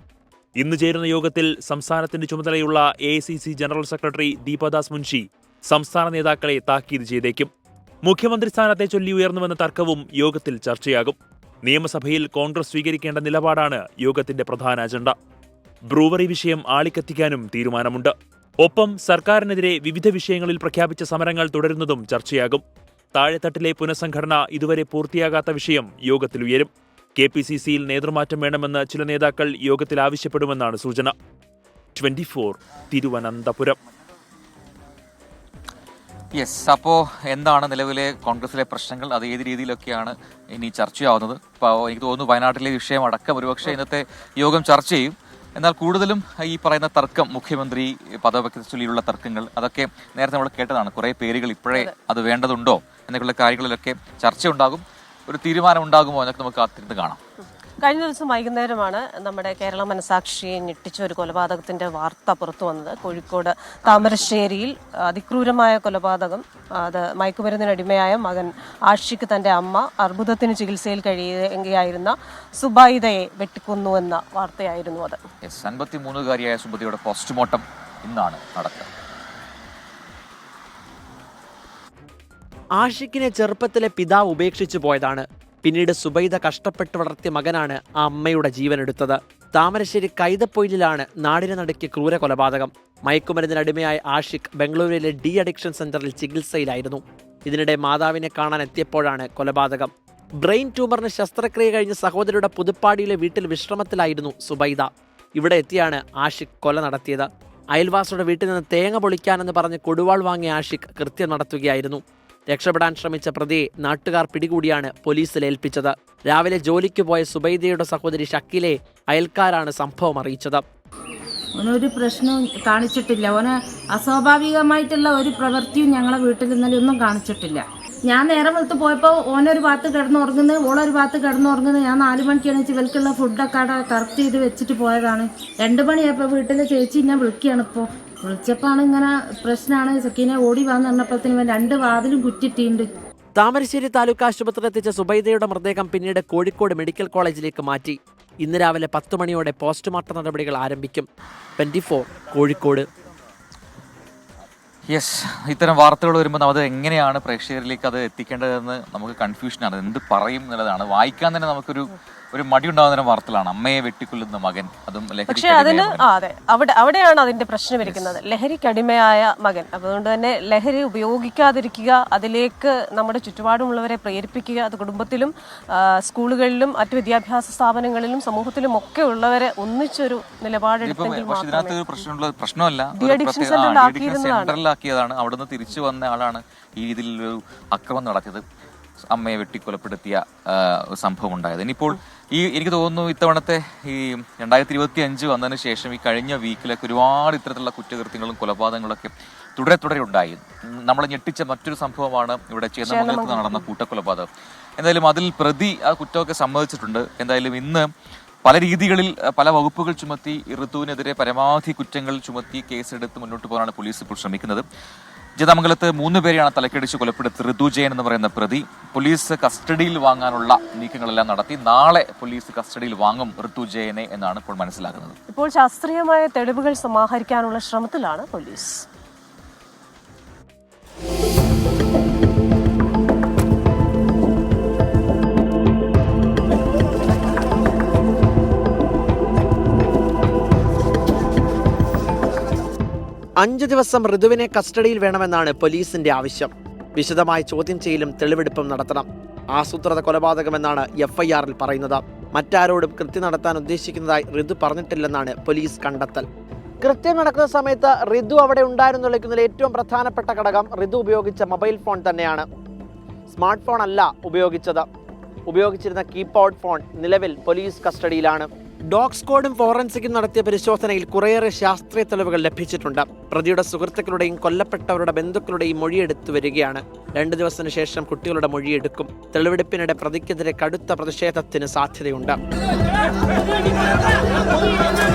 ഇന്ന് ചേരുന്ന യോഗത്തിൽ സംസ്ഥാനത്തിന്റെ ചുമതലയുള്ള AICC general secretary Deepadas Munshi സംസ്ഥാന നേതാക്കളെ താക്കീത് ചെയ്തേക്കും. മുഖ്യമന്ത്രി സ്ഥാനത്തെ ചൊല്ലി ഉയർന്നുവന്ന തർക്കവും യോഗത്തിൽ ചർച്ചയാകും. നിയമസഭയിൽ കോൺഗ്രസ് സ്വീകരിക്കേണ്ട നിലപാടാണ് യോഗത്തിന്റെ പ്രധാന അജണ്ട. ബ്രൂവറി വിഷയം ആളിക്കത്തിക്കാനും തീരുമാനമുണ്ട്. ഒപ്പം സർക്കാരിനെതിരെ വിവിധ വിഷയങ്ങളിൽ പ്രഖ്യാപിച്ച സമരങ്ങൾ തുടരുന്നതും ചർച്ചയാകും. താഴെത്തട്ടിലെ പുനഃസംഘടന ഇതുവരെ പൂർത്തിയാകാത്ത വിഷയം യോഗത്തിൽ ഉയരും. KPCCയിൽ നേതൃമാറ്റം വേണമെന്ന് ചില നേതാക്കൾ യോഗത്തിൽ ആവശ്യപ്പെടുമെന്നാണ് സൂചന. 24 തിരുവനന്തപുരം. അപ്പോ എന്താണ് നിലവിലെ കോൺഗ്രസിലെ പ്രശ്നങ്ങൾ, അത് ഏത് രീതിയിലൊക്കെയാണ് ഇനി ചർച്ചയാവുന്നത്? ഇപ്പോൾ എനിക്ക് തോന്നുന്നു വയനാട്ടിലെ വിഷയം അടക്കം ഒരുപക്ഷെ ഇന്നത്തെ യോഗം ചർച്ച ചെയ്യും. എന്നാൽ കൂടുതലും ഈ പറയുന്ന തർക്കം, മുഖ്യമന്ത്രി പദവിക്ക് ചൊല്ലിയുള്ള തർക്കങ്ങൾ, അതൊക്കെ നേരത്തെ നമ്മൾ കേട്ടതാണ്. കുറെ പേരുകൾ ഇപ്പോഴേ അത് വേണ്ടതുണ്ടോ എന്നൊക്കെയുള്ള കാര്യങ്ങളിലൊക്കെ ചർച്ച ഉണ്ടാകും. ഒരു തീരുമാനം ഉണ്ടാകുമോ എന്നൊക്കെ നമുക്ക് കാത്തിരുന്ന് കാണാം. കഴിഞ്ഞ ദിവസം വൈകുന്നേരമാണ് നമ്മുടെ കേരള മനസാക്ഷിയെ ഞെട്ടിച്ച ഒരു കൊലപാതകത്തിന്റെ വാർത്ത പുറത്തു വന്നത്. കോഴിക്കോട് താമരശ്ശേരിയിൽ അതിക്രൂരമായ കൊലപാതകം. അത് മയക്കുമരുന്നിനടിമയായ മകൻ ആഷിഖ് തന്റെ അമ്മ അർബുദത്തിന് ചികിത്സയിൽ കഴിയുകയായിരുന്ന സുബൈദയെ വെട്ടിക്കൊന്നുവെന്ന വാർത്തയായിരുന്നു അത്. 53-കാരിയായ സുബൈദയുടെ പോസ്റ്റ്മോർട്ടം ഇന്നാണ് നടക്കുക. ആഷിഖിനെ ചെറുപ്പത്തിലെ പിതാവ് ഉപേക്ഷിച്ചു പോയതാണ്. പിന്നീട് സുബൈദ കഷ്ടപ്പെട്ട് വളർത്തിയ മകനാണ് ആ അമ്മയുടെ ജീവനെടുത്തത്. താമരശ്ശേരി കൈതപ്പൊയിലാണ് നാടിനെ നടുക്കിയ ക്രൂര കൊലപാതകം. മയക്കുമരുന്നിനടിമയായ ആഷിഖ് ബംഗളൂരുവിലെ ഡി അഡിക്ഷൻ സെന്ററിൽ ചികിത്സയിലായിരുന്നു. ഇതിനിടെ മാതാവിനെ കാണാൻ എത്തിയപ്പോഴാണ് കൊലപാതകം. ബ്രെയിൻ ട്യൂമറിന് ശസ്ത്രക്രിയ കഴിഞ്ഞ സഹോദരിയുടെ പുതുപ്പാടിയിലെ വീട്ടിൽ വിശ്രമത്തിലായിരുന്നു സുബൈദ. ഇവിടെ എത്തിയാണ് ആഷിഖ് കൊല നടത്തിയത്. അയൽവാസിയുടെ വീട്ടിൽ നിന്ന് തേങ്ങ പൊളിക്കാനെന്ന് പറഞ്ഞ് കൊടുവാൾ വാങ്ങിയ ആഷിഖ് കൃത്യം നടത്തുകയായിരുന്നു. രക്ഷപ്പെടാൻ ശ്രമിച്ച പ്രതിയെ നാട്ടുകാർ പിടികൂടിയാണ് പോലീസിൽ ഏൽപ്പിച്ചത്. രാവിലെ ജോലിക്ക് പോയ സുബൈദയുടെ സഹോദരി ഷക്കീലെ അയൽക്കാരാണ് സംഭവം അറിയിച്ചത്. ഓനൊരു പ്രശ്നവും കാണിച്ചിട്ടില്ല. ഓന് അസ്വാഭാവികമായിട്ടുള്ള ഒരു പ്രവൃത്തിയും ഞങ്ങളെ വീട്ടിൽ ഇന്നലെ ഒന്നും കാണിച്ചിട്ടില്ല. ഞാൻ നേരം വെളുത്ത് പോയപ്പോൾ ഓനൊരു ഭാഗത്ത് കിടന്നുറങ്ങുന്നത്, ഓളൊരു ഭാഗത്ത് കിടന്നുറങ്ങുന്നത്. ഞാൻ 4 മണിക്കാണ് ഇവൽക്കുള്ള ഫുഡൊക്കെ അവിടെ കറക്റ്റ് ചെയ്ത് വെച്ചിട്ട് പോയതാണ്. 2 മണിയായപ്പോൾ വീട്ടിലെ ചേച്ചി എന്നെ വിളിക്കുകയാണ്. ഇപ്പോൾ വിളിച്ചപ്പോൾ ഇങ്ങനെ പ്രശ്നമാണ്, സക്കീനെ ഓടി വന്ന് പറഞ്ഞപ്പോഴത്തേനും 2 വാതിലും കുറ്റിയിട്ടുണ്ട്. താമരശ്ശേരി താലൂക്ക് ആശുപത്രിയിൽ എത്തിച്ച സുബൈദയുടെ മൃതദേഹം പിന്നീട് കോഴിക്കോട് മെഡിക്കൽ കോളേജിലേക്ക് മാറ്റി. ഇന്ന് രാവിലെ 10 മണിയോടെ പോസ്റ്റ്മോർട്ടം നടപടികൾ ആരംഭിക്കും. 24 കോഴിക്കോട്. യെസ്, ഇത്തരം വാർത്തകൾ വരുമ്പോൾ അത് എങ്ങനെയാണ് പ്രേക്ഷകരിലേക്ക് അത് എത്തിക്കേണ്ടതെന്ന് നമുക്ക് കൺഫ്യൂഷനാണ്. എന്ത് പറയും എന്നുള്ളതാണ്. വായിക്കാൻ തന്നെ നമുക്കൊരു മടി ഉണ്ടാകുന്ന വാർത്തകളാണ്. അമ്മയെ വെട്ടിക്കൊല്ലുന്ന മകൻ, അതും പക്ഷെ അതിന് അതെ അവിടെയാണ് അതിന്റെ പ്രശ്നം ഇരിക്കുന്നത്. ലഹരിക്കടിമയായ മകൻ. അതുകൊണ്ട് തന്നെ ലഹരി ഉപയോഗിക്കാതിരിക്കുക, അതിലേക്ക് നമ്മുടെ ചുറ്റുപാടുമുള്ളവരെ പ്രേരിപ്പിക്കുക. അത് കുടുംബത്തിലും സ്കൂളുകളിലും മറ്റു വിദ്യാഭ്യാസ സ്ഥാപനങ്ങളിലും സമൂഹത്തിലും ഒക്കെ ഉള്ളവരെ ഒന്നിച്ചൊരു നിലപാടെടുത്തെങ്കിൽ സെന്ററിലാക്കിയതാണ്. അവിടുന്ന് തിരിച്ചു വന്ന ആളാണ് ഈ രീതിയിലൊരു അക്രമം നടത്തിയത്, അമ്മയെ വെട്ടിക്കൊലപ്പെടുത്തിയ സംഭവം ഉണ്ടായത്. ഇനിയിപ്പോൾ എനിക്ക് തോന്നുന്നു ഇത്തവണത്തെ ഈ 2025 വന്നതിന് ശേഷം ഈ കഴിഞ്ഞ വീക്കിലൊക്കെ ഒരുപാട് ഇത്തരത്തിലുള്ള കുറ്റകൃത്യങ്ങളും കൊലപാതകങ്ങളൊക്കെ തുടരെ ഉണ്ടായി. നമ്മളെ ഞെട്ടിച്ച മറ്റൊരു സംഭവമാണ് ഇവിടെ ചേന്നമംഗലത്ത് നടന്ന കൂട്ടക്കൊലപാതകം. എന്തായാലും അതിൽ പ്രതി ആ കുറ്റമൊക്കെ സമ്മതിച്ചിട്ടുണ്ട്. എന്തായാലും ഇന്ന് പല രീതികളിൽ പല വകുപ്പുകൾ ചുമത്തി ഋതുവിനെതിരെ പരമാവധി കുറ്റങ്ങൾ ചുമത്തി കേസെടുത്ത് മുന്നോട്ട് പോകാനാണ് പോലീസ് ഇപ്പോൾ ശ്രമിക്കുന്നത്. ചേന്നമംഗലത്ത് 3 പേരെയാണ് തലക്കടിച്ച് കൊലപ്പെടുത്തി ഋതു ജയൻ എന്ന് പറയുന്ന പ്രതി. പോലീസ് കസ്റ്റഡിയിൽ വാങ്ങാനുള്ള നീക്കങ്ങളെല്ലാം നടത്തി. നാളെ പോലീസ് കസ്റ്റഡിയിൽ വാങ്ങും ഋതു ജയനെ എന്നാണ് ഇപ്പോൾ മനസ്സിലാക്കുന്നത്. ഇപ്പോൾ ശാസ്ത്രീയമായ തെളിവുകൾ സമാഹരിക്കാനുള്ള ശ്രമത്തിലാണ് പോലീസ്. അഞ്ച് ദിവസം ഋതുവിനെ കസ്റ്റഡിയിൽ വേണമെന്നാണ് പോലീസിന്റെ ആവശ്യം. വിശദമായ ചോദ്യം ചെയ്യലും തെളിവെടുപ്പും നടത്തണം. ആസൂത്രിത കൊലപാതകമെന്നാണ് FIR-ൽ പറയുന്നത്. മറ്റാരോടും കൃത്യം നടത്താൻ ഉദ്ദേശിക്കുന്നതായി ഋതു പറഞ്ഞിട്ടില്ലെന്നാണ് പോലീസ് കണ്ടെത്തൽ. കൃത്യം നടക്കുന്ന സമയത്ത് ഋതു അവിടെ ഉണ്ടായിരുന്നുള്ളതിൽ ഏറ്റവും പ്രധാനപ്പെട്ട ഘടകം ഋതു ഉപയോഗിച്ച മൊബൈൽ ഫോൺ തന്നെയാണ്. സ്മാർട്ട് ഫോൺ അല്ല ഉപയോഗിച്ചത്. ഉപയോഗിച്ചിരുന്ന കീപാഡ് ഫോൺ നിലവിൽ പോലീസ് കസ്റ്റഡിയിലാണ്. ഡോഗ് സ്ക്വാഡും ഫോറൻസിക്കും നടത്തിയ പരിശോധനയിൽ കുറേയേറെ ശാസ്ത്രീയ തെളിവുകൾ ലഭിച്ചിട്ടുണ്ട്. പ്രതിയുടെ സുഹൃത്തുക്കളുടെയും കൊല്ലപ്പെട്ടവരുടെ ബന്ധുക്കളുടെയും മൊഴിയെടുത്തു വരികയാണ്. 2 ദിവസത്തിനു ശേഷം കുട്ടികളുടെ മൊഴിയെടുക്കും. തെളിവെടുപ്പിനിടെ പ്രതിക്കെതിരെ കടുത്ത പ്രതിഷേധത്തിന് സാധ്യതയുണ്ട്.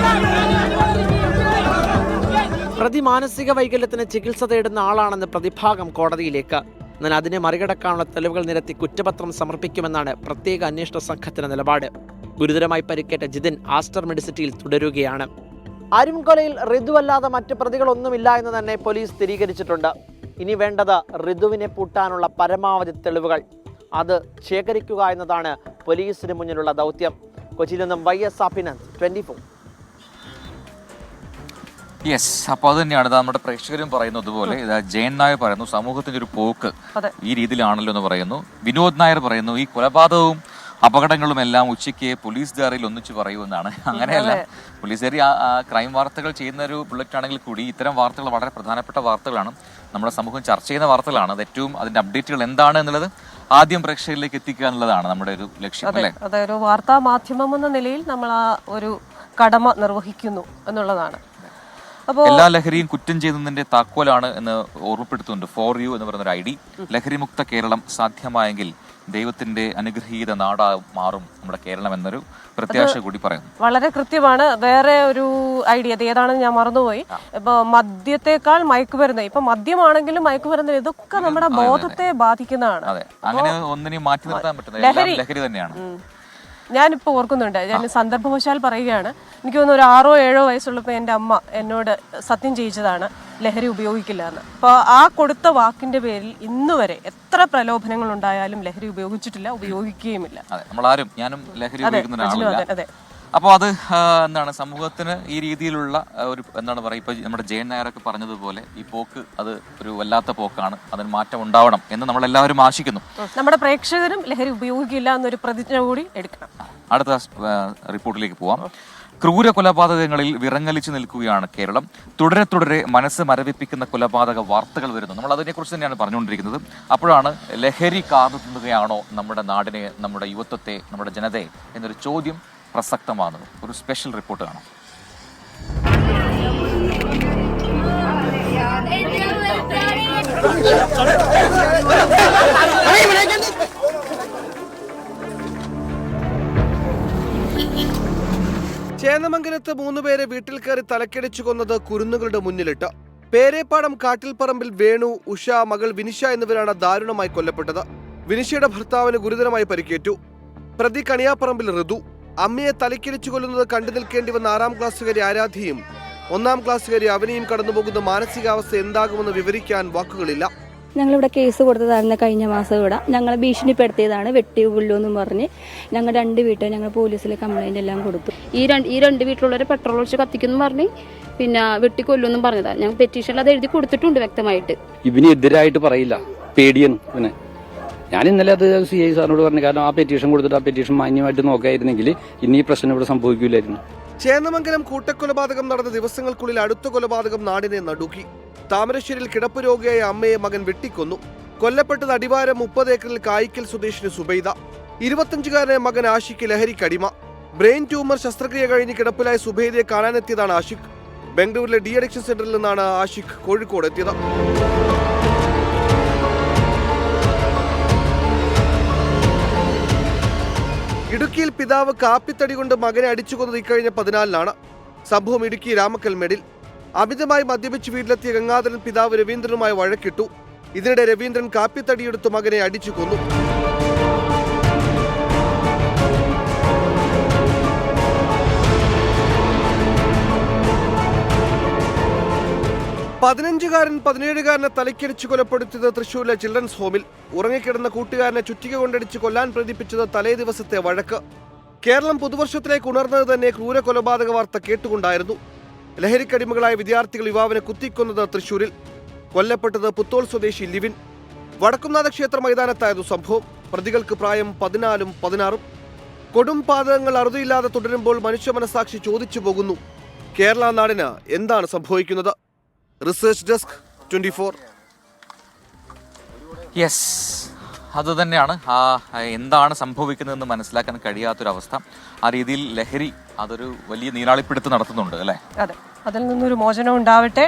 പ്രതി മാനസിക വൈകല്യത്തിന് ചികിത്സ തേടുന്ന ആളാണെന്ന് പ്രതിഭാഗം കോടതിയിലേക്ക്. എന്നാൽ അതിനെ മറികടക്കാനുള്ള തെളിവുകൾ നിരത്തി കുറ്റപത്രം സമർപ്പിക്കുമെന്നാണ് പ്രത്യേക അന്വേഷണ സംഘത്തിന്റെ നിലപാട്. ഗുരുതരമായി പരിക്കേറ്റ ജിതിൻ ആസ്റ്റർ മെഡിസിറ്റിയിൽ തുടരുകയാണ്. അരുംകൊലയിൽ ഋതു അല്ലാതെ മറ്റ് പ്രതികളൊന്നുമില്ല എന്ന് തന്നെ പോലീസ് സ്ഥിരീകരിച്ചിട്ടുണ്ട്. ഇനി വേണ്ടത് ഋതുവിനെ പൂട്ടാനുള്ള പരമാവധി തെളിവുകൾ. അത് ശേഖരിക്കുക എന്നതാണ് പോലീസിന് മുന്നിലുള്ള ദൗത്യം. കൊച്ചിയിൽ നിന്നും YS അഭിനന്ദ്, 24. യെസ്, അപ്പോൾ അത് തന്നെയാണ് നമ്മുടെ പ്രേക്ഷകരും പറയുന്നത് പോലെ. ജയൻ നായർ പറയുന്നു സമൂഹത്തിന്റെ ഒരു പോക്ക് ഈ രീതിയിലാണല്ലോ എന്ന് പറയുന്നു. വിനോദ് നായർ പറയുന്നു ഈ കൊലപാതകവും അപകടങ്ങളും എല്ലാം ഉച്ചയ്ക്ക് പോലീസ് ഡയറിയിൽ ഒന്നിച്ച് പറയുമെന്നാണ്. അങ്ങനെയല്ല, പോലീസ് ഡയറി ക്രൈം വാർത്തകൾ ചെയ്യുന്ന ഒരു ബുള്ളറ്റ് ആണെങ്കിൽ കൂടി ഇത്തരം വാർത്തകൾ വളരെ പ്രധാനപ്പെട്ട വാർത്തകളാണ്. നമ്മുടെ സമൂഹം ചർച്ച ചെയ്യുന്ന വാർത്തകളാണ്. അത് ഏറ്റവും അതിന്റെ അപ്ഡേറ്റുകൾ എന്താണ് എന്നുള്ളത് ആദ്യം പ്രേക്ഷകരിലേക്ക് എത്തിക്കുക എന്നുള്ളതാണ് നമ്മുടെ ഒരു ലക്ഷ്യം, അല്ലേ? അതെ, ഒരു വാർത്താ മാധ്യമം എന്ന നിലയിൽ നമ്മൾ ആ ഒരു കടമ നിർവഹിക്കുന്നു എന്നുള്ളതാണ്. എല്ലാ ലഹരിയും കുറ്റം ചെയ്യുന്നതിന്റെ താക്കോലാണ് എന്ന് ഓർമ്മപ്പെടുത്തുന്നുണ്ട്. ഫോർ യു എന്ന് പറയുന്ന ഒരു ID. ലഹരിമുക്ത കേരളം സാധ്യമായെങ്കിൽ ദൈവത്തിന്റെ അനുഗ്രഹീത നാടാകും മാറും നമ്മുടെ കേരളം എന്നൊരു പ്രത്യാശ കൂടി പറയുന്നു. വളരെ കൃത്യമാണ്. വേറെ ഒരു ഐഡിയ അത് ഏതാണെന്ന് ഞാൻ മറന്നുപോയി. ഇപ്പൊ മദ്യത്തെക്കാൾ മയക്കുമരുന്ന്, ഇപ്പൊ മദ്യമാണെങ്കിലും മയക്കുമരുന്ന്, ഇതൊക്കെ നമ്മുടെ ബോധത്തെ ബാധിക്കുന്നതാണ്. അതെ, അങ്ങനെ ഒന്നിനെയും മാറ്റി നിർത്താൻ പറ്റുന്ന ലഹരി തന്നെയാണ്. ഞാനിപ്പോൾ ഓർക്കുന്നുണ്ട്, ഞാൻ സന്ദർഭവശാൽ പറയുകയാണ്. എനിക്ക് തോന്നുന്നു ഒരു 6 or 7 വയസ്സുള്ളപ്പോൾ എൻ്റെ അമ്മ എന്നോട് സത്യം ചെയ്യിച്ചതാണ് ലഹരി ഉപയോഗിക്കില്ല എന്ന്. അപ്പോൾ ആ കൊടുത്ത വാക്കിന്റെ പേരിൽ ഇന്ന് വരെ എത്ര പ്രലോഭനങ്ങൾ ഉണ്ടായാലും ലഹരി ഉപയോഗിച്ചിട്ടില്ല, ഉപയോഗിക്കുകയുമില്ല. നമ്മളാരും, ഞാനും ലഹരി ഉപയോഗിക്കുന്ന ആളല്ല. അപ്പോൾ അത് എന്താണ് സമൂഹത്തിന് ഈ രീതിയിലുള്ള ഒരു എന്താണ് പറയുക, ഇപ്പൊ നമ്മുടെ ജയൻ നായരൊക്കെ പറഞ്ഞതുപോലെ ഈ പോക്ക് അത് ഒരു വല്ലാത്ത പോക്കാണ്. അതിന് മാറ്റം ഉണ്ടാവണം എന്ന് നമ്മളെല്ലാവരും ആശിക്കുന്നു. നമ്മുടെ പ്രേക്ഷകരും ലഹരി ഉപയോഗിക്കില്ല എന്നൊരു പ്രതിജ്ഞ കൂടി എടുക്കണം. അടുത്ത റിപ്പോർട്ടിലേക്ക് പോവാം. ക്രൂര കൊലപാതകങ്ങളിൽ വിറങ്ങലിച്ചു നിൽക്കുകയാണ് കേരളം. തുടരെ തുടരെ മനസ്സ് മരവിപ്പിക്കുന്ന കൊലപാതക വാർത്തകൾ വരുന്നു. നമ്മൾ അതിനെക്കുറിച്ച് തന്നെയാണ് പറഞ്ഞുകൊണ്ടിരിക്കുന്നത്. അപ്പോഴാണ് ലഹരി കാർന്നു തിന്നുകയാണോ നമ്മുടെ നാടിനെ, നമ്മുടെ യുവത്വത്തെ, നമ്മുടെ ജനതയെ എന്നൊരു ചോദ്യം പ്രസക്തമാകുന്നത്. ഒരു സ്പെഷ്യൽ റിപ്പോർട്ട് കാണാം. ചേന്നമംഗലത്ത് 3 പേരെ വീട്ടിൽ കയറി തലക്കടിച്ചു കൊന്നത് കുരുന്നുകളുടെ മുന്നിലിട്ട്. പേരേപ്പാടം കാട്ടിൽപ്പറമ്പിൽ വേണു, ഉഷ, മകൾ വിനിഷ എന്നിവരാണ് ദാരുണമായി കൊല്ലപ്പെട്ടത്. വിനിഷയുടെ ഭർത്താവിന് ഗുരുതരമായി പരിക്കേറ്റു. പ്രതി കണിയാപ്പറമ്പിൽ ഋതു. അമ്മയെ തലക്കടിച്ചു കൊല്ലുന്നത് കണ്ടു നിൽക്കേണ്ടി വന്ന 6ാം ക്ലാസ്സുകാരി ആരാധ്യയും 1ാം ക്ലാസ്സുകാരി അവനെയും കടന്നുപോകുന്ന മാനസികാവസ്ഥ എന്താകുമെന്ന് വിവരിക്കാൻ വാക്കുകളില്ല. ഞങ്ങളിവിടെ കേസ് കൊടുത്തതായിരുന്നു കഴിഞ്ഞ മാസം. ഇവിടെ ഞങ്ങളെ ഭീഷണിപ്പെടുത്തിയതാണ്, വെട്ടി കൊല്ലുമെന്നും പറഞ്ഞ് ഞങ്ങൾ 2 വീട്ടിൽ ഞങ്ങൾ പോലീസിൽ കംപ്ലൈന്റ് എല്ലാം കൊടുത്തു. ഈ രണ്ട് വീട്ടിലുള്ളവരെ പെട്രോൾ ഒഴിച്ച് കത്തിക്കുന്നു പറഞ്ഞ് പിന്നെ വെട്ടിക്കൊല്ലുമെന്നും പറഞ്ഞതാണ്. ഞങ്ങൾ പെറ്റീഷനിൽ അത് എഴുതി കൊടുത്തിട്ടുണ്ട് വ്യക്തമായിട്ട്. ഇവനെതിരായിട്ട് പറയില്ല, പേടിയാണ് ഇവനെ. ഞാൻ ഇന്നലെ അത് CI സാറിനോട് പറഞ്ഞു. കാരണം ആ പെറ്റീഷൻ കൊടുത്തിട്ട് ആ പെറ്റീഷൻ മാന്യമായിട്ട് നോക്കായിരുന്നെങ്കിൽ ഇനി ഈ പ്രശ്നം ഇവിടെ സംഭവിക്കില്ലായിരുന്നു. ചേന്നമംഗലം കൂട്ടക്കൊലപാതകം നടന്ന ദിവസങ്ങൾക്കുള്ളിൽ അടുത്ത കൊലപാതകം നാടിനെ നടുക്കി. താമരശ്ശേരിയിൽ കിടപ്പ് രോഗിയായ അമ്മയെ മകൻ വെട്ടിക്കൊന്നു. കൊല്ലപ്പെട്ടത് അടിവാരം 30 ഏക്കറിൽ കായിക്കൽ സ്വദേശിനി സുബൈദ. 25-കാരനായ മകൻ ആഷിഖ് ലഹരിക്കടിമ. ബ്രെയിൻ ട്യൂമർ ശസ്ത്രക്രിയ കഴിഞ്ഞ് കിടപ്പിലായ സുബൈദയെ കാണാനെത്തിയതാണ് ആഷിഖ്. ബംഗളൂരിലെ ഡി അഡിക്ഷൻ സെന്ററിൽ നിന്നാണ് ആഷിഖ് കോഴിക്കോട് എത്തിയത്. ഇടുക്കിയിൽ പിതാവ് കാപ്പിത്തടി കൊണ്ട് മകനെ അടിച്ചുകൊന്നത് ഇക്കഴിഞ്ഞ 14-നാണ്. സംഭവം ഇടുക്കി രാമക്കൽമേടിൽ. അമിതമായി മദ്യപിച്ച് വീട്ടിലെത്തിയ ഗംഗാധരൻ പിതാവ് രവീന്ദ്രനുമായി വഴക്കിട്ടു. ഇതിനിടെ രവീന്ദ്രൻ കാപ്പിത്തടിയെടുത്ത് മകനെ അടിച്ചു കൊന്നു. പതിനഞ്ചുകാരൻ 17-കാരനെ തലയ്ക്കടിച്ച് കൊലപ്പെടുത്തിയത് തൃശൂരിലെ ചിൽഡ്രൻസ് ഹോമിൽ. ഉറങ്ങിക്കിടന്ന കൂട്ടുകാരനെ ചുറ്റിക കൊണ്ടടിച്ച് കൊല്ലാൻ പ്രേരിപ്പിച്ചത് തലേ ദിവസത്തെ വഴക്ക്. കേരളം പുതുവർഷത്തിലേക്ക് ഉണർന്നത് തന്നെ ക്രൂര കൊലപാതക വാർത്ത കേട്ടുകൊണ്ടായിരുന്നു. ലഹരിക്കടിമകളായ വിദ്യാർത്ഥികൾ യുവാവിനെ കുത്തിക്കൊന്നത് തൃശൂരിൽ. കൊല്ലപ്പെട്ടത് പുത്തോൾ സ്വദേശി ലിവിൻ. വടക്കുംനാഥ ക്ഷേത്ര മൈതാനത്തായിരുന്നു സംഭവം. പ്രതികൾക്ക് പ്രായം 14ഉം 16ഉം. കൊടും പാതകങ്ങൾ അറുതിയില്ലാതെ തുടരുമ്പോൾ മനുഷ്യ മനസാക്ഷി ചോദിച്ചു പോകുന്നു, കേരള നാടിന് എന്താണ് സംഭവിക്കുന്നത്? Research desk 24. യെസ്, അത് തന്നെയാണ്. എന്താണ് സംഭവിക്കുന്നതെന്ന് മനസ്സിലാക്കാൻ കഴിയാത്തൊരവസ്ഥ. ആ രീതിയിൽ ലഹരി അതൊരു വലിയ നീരാളിപ്പിടുത്ത് നടത്തുന്നുണ്ട് അല്ലേ? അതെ, അതിൽ നിന്നൊരു മോചനം ഉണ്ടാവട്ടെ.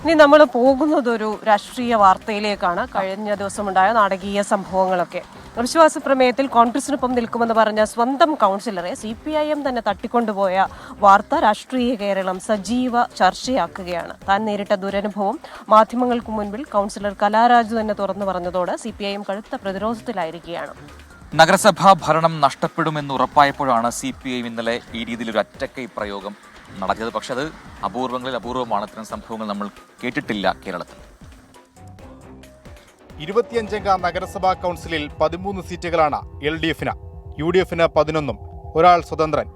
ഇനി നമ്മൾ പോകുന്നത് ഒരു രാഷ്ട്രീയ വാർത്തയിലേക്കാണ്. കഴിഞ്ഞ ദിവസമുണ്ടായ നാടകീയ സംഭവങ്ങളൊക്കെ. അവിശ്വാസ പ്രമേയത്തിൽ കോൺഗ്രസിനൊപ്പം നിൽക്കുമെന്ന് പറഞ്ഞ സ്വന്തം കൗൺസിലറെ CPIM തന്നെ തട്ടിക്കൊണ്ടുപോയ വാർത്ത രാഷ്ട്രീയ കേരളം സജീവ ചർച്ചയാക്കുകയാണ്. താൻ നേരിട്ട ദുരനുഭവം മാധ്യമങ്ങൾക്ക് മുൻപിൽ കൗൺസിലർ കലാരാജു തന്നെ തുറന്നു പറഞ്ഞതോടെ CPIM കടുത്ത പ്രതിരോധത്തിലായിരിക്കുകയാണ്. നഗരസഭാ ഭരണം നഷ്ടപ്പെടുമെന്ന് ഉറപ്പായപ്പോഴാണ് CPIM ഇന്നലെ ഈ രീതിയിൽ ഒരു ഒറ്റക്കൈ പ്രയോഗം നടത്തിയത്. പക്ഷെ അത് അപൂർവങ്ങളിൽ അപൂർവമാണ്. ഇത്തരം സംഭവങ്ങൾ നമ്മൾ കേട്ടിട്ടില്ല കേരളത്തിൽ. 25-അംഗ നഗരസഭാ കൗൺസിലിൽ 13 സീറ്റുകളാണ് LDF-ന്, UDF-ന് 11ഉം, ഒരാൾ സ്വതന്ത്രൻ.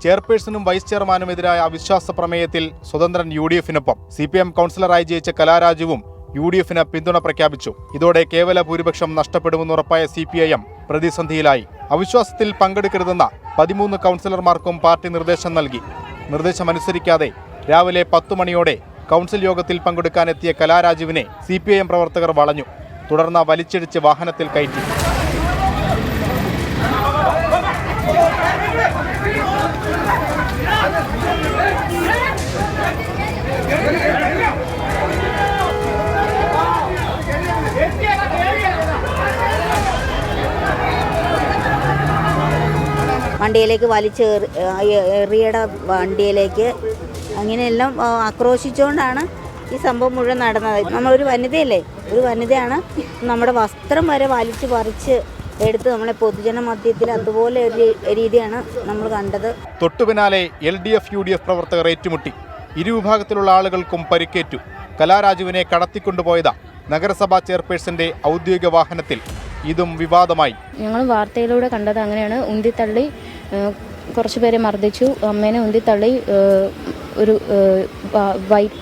ചെയർപേഴ്സണും വൈസ് ചെയർമാനുമെതിരായ അവിശ്വാസ പ്രമേയത്തിൽ സ്വതന്ത്രൻ UDF-നൊപ്പം. CPM കൗൺസിലറായി ജയിച്ച കലാരാജുവും UDF-ന് പിന്തുണ പ്രഖ്യാപിച്ചു. ഇതോടെ കേവല ഭൂരിപക്ഷം നഷ്ടപ്പെടുമെന്ന് ഉറപ്പായ CPIM പ്രതിസന്ധിയിലായി. അവിശ്വാസത്തിൽ പങ്കെടുക്കരുതെന്ന 13 കൗൺസിലർമാർക്കും പാർട്ടി നിർദ്ദേശം നൽകി. നിർദ്ദേശമനുസരിക്കാതെ രാവിലെ 10 മണിയോടെ കൗൺസിൽ യോഗത്തിൽ പങ്കെടുക്കാനെത്തിയ കലാരാജുവിനെ CPIM പ്രവർത്തകർ വളഞ്ഞു. തുടർന്ന് വലിച്ചിടിച്ച് വാഹനത്തിൽ കയറ്റി. വണ്ടിയിലേക്ക് എറിയുടെ വണ്ടിയിലേക്ക് അങ്ങനെയെല്ലാം ആക്രോശിച്ചുകൊണ്ടാണ് ഈ സംഭവം മുഴുവൻ നടന്നത്. നമ്മളൊരു വനിതയല്ലേ, ഒരു വനിതയാണ്. നമ്മുടെ വസ്ത്രം വരെ വലിച്ചു പറിച്ച് എടുത്ത് നമ്മളെ പൊതുജന മധ്യത്തിൽ അതുപോലെ ഒരു രീതിയാണ് നമ്മൾ കണ്ടത്. തൊട്ടു പിന്നാലെ LDF UDF പ്രവർത്തകർ ഏറ്റുമുട്ടി. ഇരുവിഭാഗത്തിലുള്ള ആളുകൾക്കും പരിക്കേറ്റു. കലാരാജുവിനെ കടത്തിക്കൊണ്ടുപോയത് നഗരസഭാ ചെയർപേഴ്സന്റെ ഔദ്യോഗിക വാഹനത്തിൽ. ഇതും വിവാദമായി. ഞങ്ങൾ വാർത്തയിലൂടെ കണ്ടത് അങ്ങനെയാണ്. ഉന്തിത്തള്ളി കുറച്ചു പേരെ മർദ്ദിച്ചു. അമ്മേനെ ഉന്തിത്തള്ളി ഒരു വൈറ്റ്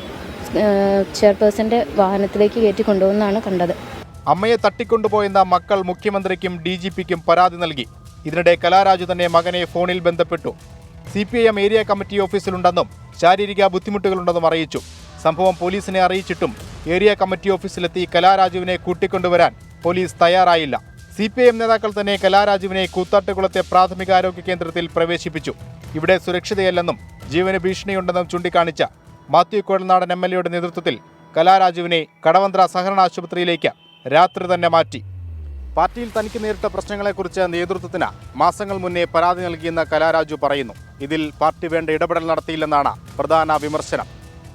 ചെയർപേഴ്സന്റെ വാഹനത്തിലേക്ക് കയറ്റി കൊണ്ടുപോകുന്നതാണ് കണ്ടത്. അമ്മയെ തട്ടിക്കൊണ്ടുപോയെന്ന മക്കൾ മുഖ്യമന്ത്രിക്കും DGP-ക്കും പരാതി നൽകി. ഇതിനിടെ കലാരാജു തന്നെ മകനെ ഫോണിൽ ബന്ധപ്പെട്ടു. CPIM ഏരിയ കമ്മിറ്റി ഓഫീസിലുണ്ടെന്നും ശാരീരിക ബുദ്ധിമുട്ടുകളുണ്ടെന്നും അറിയിച്ചു. സംഭവം പോലീസിനെ അറിയിച്ചിട്ടും ഏരിയ കമ്മിറ്റി ഓഫീസിലെത്തി കലാരാജുവിനെ കൂട്ടിക്കൊണ്ടുവരാൻ പോലീസ് തയ്യാറായില്ല. CPIM നേതാക്കൾ തന്നെ കലാരാജുവിനെ കൂത്താട്ടുകുളത്തെ പ്രാഥമികാരോഗ്യ കേന്ദ്രത്തിൽ പ്രവേശിപ്പിച്ചു. ഇവിടെ സുരക്ഷിതയല്ലെന്നും ജീവന് ഭീഷണിയുണ്ടെന്നും ചൂണ്ടിക്കാണിച്ച മാത്യു കുഴൽനാടൻ MLAയുടെ നേതൃത്വത്തിൽ കലാരാജുവിനെ കടവന്ത്ര സഹകരണ ആശുപത്രിയിലേക്ക് രാത്രി തന്നെ മാറ്റി. പാർട്ടിയിൽ തനിക്ക് നേരിട്ട പ്രശ്നങ്ങളെക്കുറിച്ച് നേതൃത്വത്തിന് മാസങ്ങൾ മുന്നേ പരാതി നൽകിയെന്ന് കലാരാജു പറയുന്നു. ഇതിൽ പാർട്ടി വേണ്ട ഇടപെടൽ നടത്തിയില്ലെന്നാണ് പ്രധാന വിമർശനം.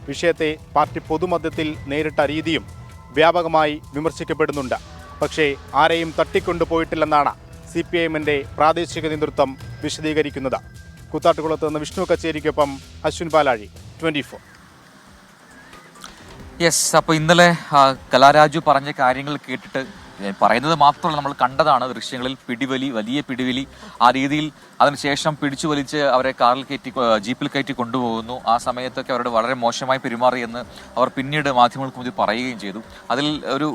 വിഷയത്തെ പാർട്ടി പൊതുമധ്യത്തിൽ നേരിട്ട രീതിയും വ്യാപകമായി വിമർശിക്കപ്പെടുന്നുണ്ട്. പക്ഷേ ആരെയും തട്ടിക്കൊണ്ടുപോയിട്ടില്ലെന്നാണ് CPIMന്റെ പ്രാദേശിക നേതൃത്വം വിശദീകരിക്കുന്നത്. കൂത്താട്ടുകുളത്ത് നിന്ന് വിഷ്ണു കച്ചേരിക്കൊപ്പം അശ്വിൻ പാലാഴി, 24. യെസ്, അപ്പോൾ ഇന്നലെ കലാരാജു പറഞ്ഞ കാര്യങ്ങൾ കേട്ടിട്ട് പറയുന്നത് മാത്രമല്ല, നമ്മൾ കണ്ടതാണ് ദൃശ്യങ്ങളിൽ. വലിയ പിടിവലി, ആ രീതിയിൽ അതിനുശേഷം പിടിച്ചു വലിച്ച് അവരെ കാറിൽ കയറ്റി ജീപ്പിൽ കയറ്റി കൊണ്ടുപോകുന്നു. ആ സമയത്തൊക്കെ അവരോട് വളരെ മോശമായി പെരുമാറിയെന്ന് അവർ പിന്നീട് മാധ്യമങ്ങൾക്ക് മുന്നിൽ പറയുകയും ചെയ്തു. അതിൽ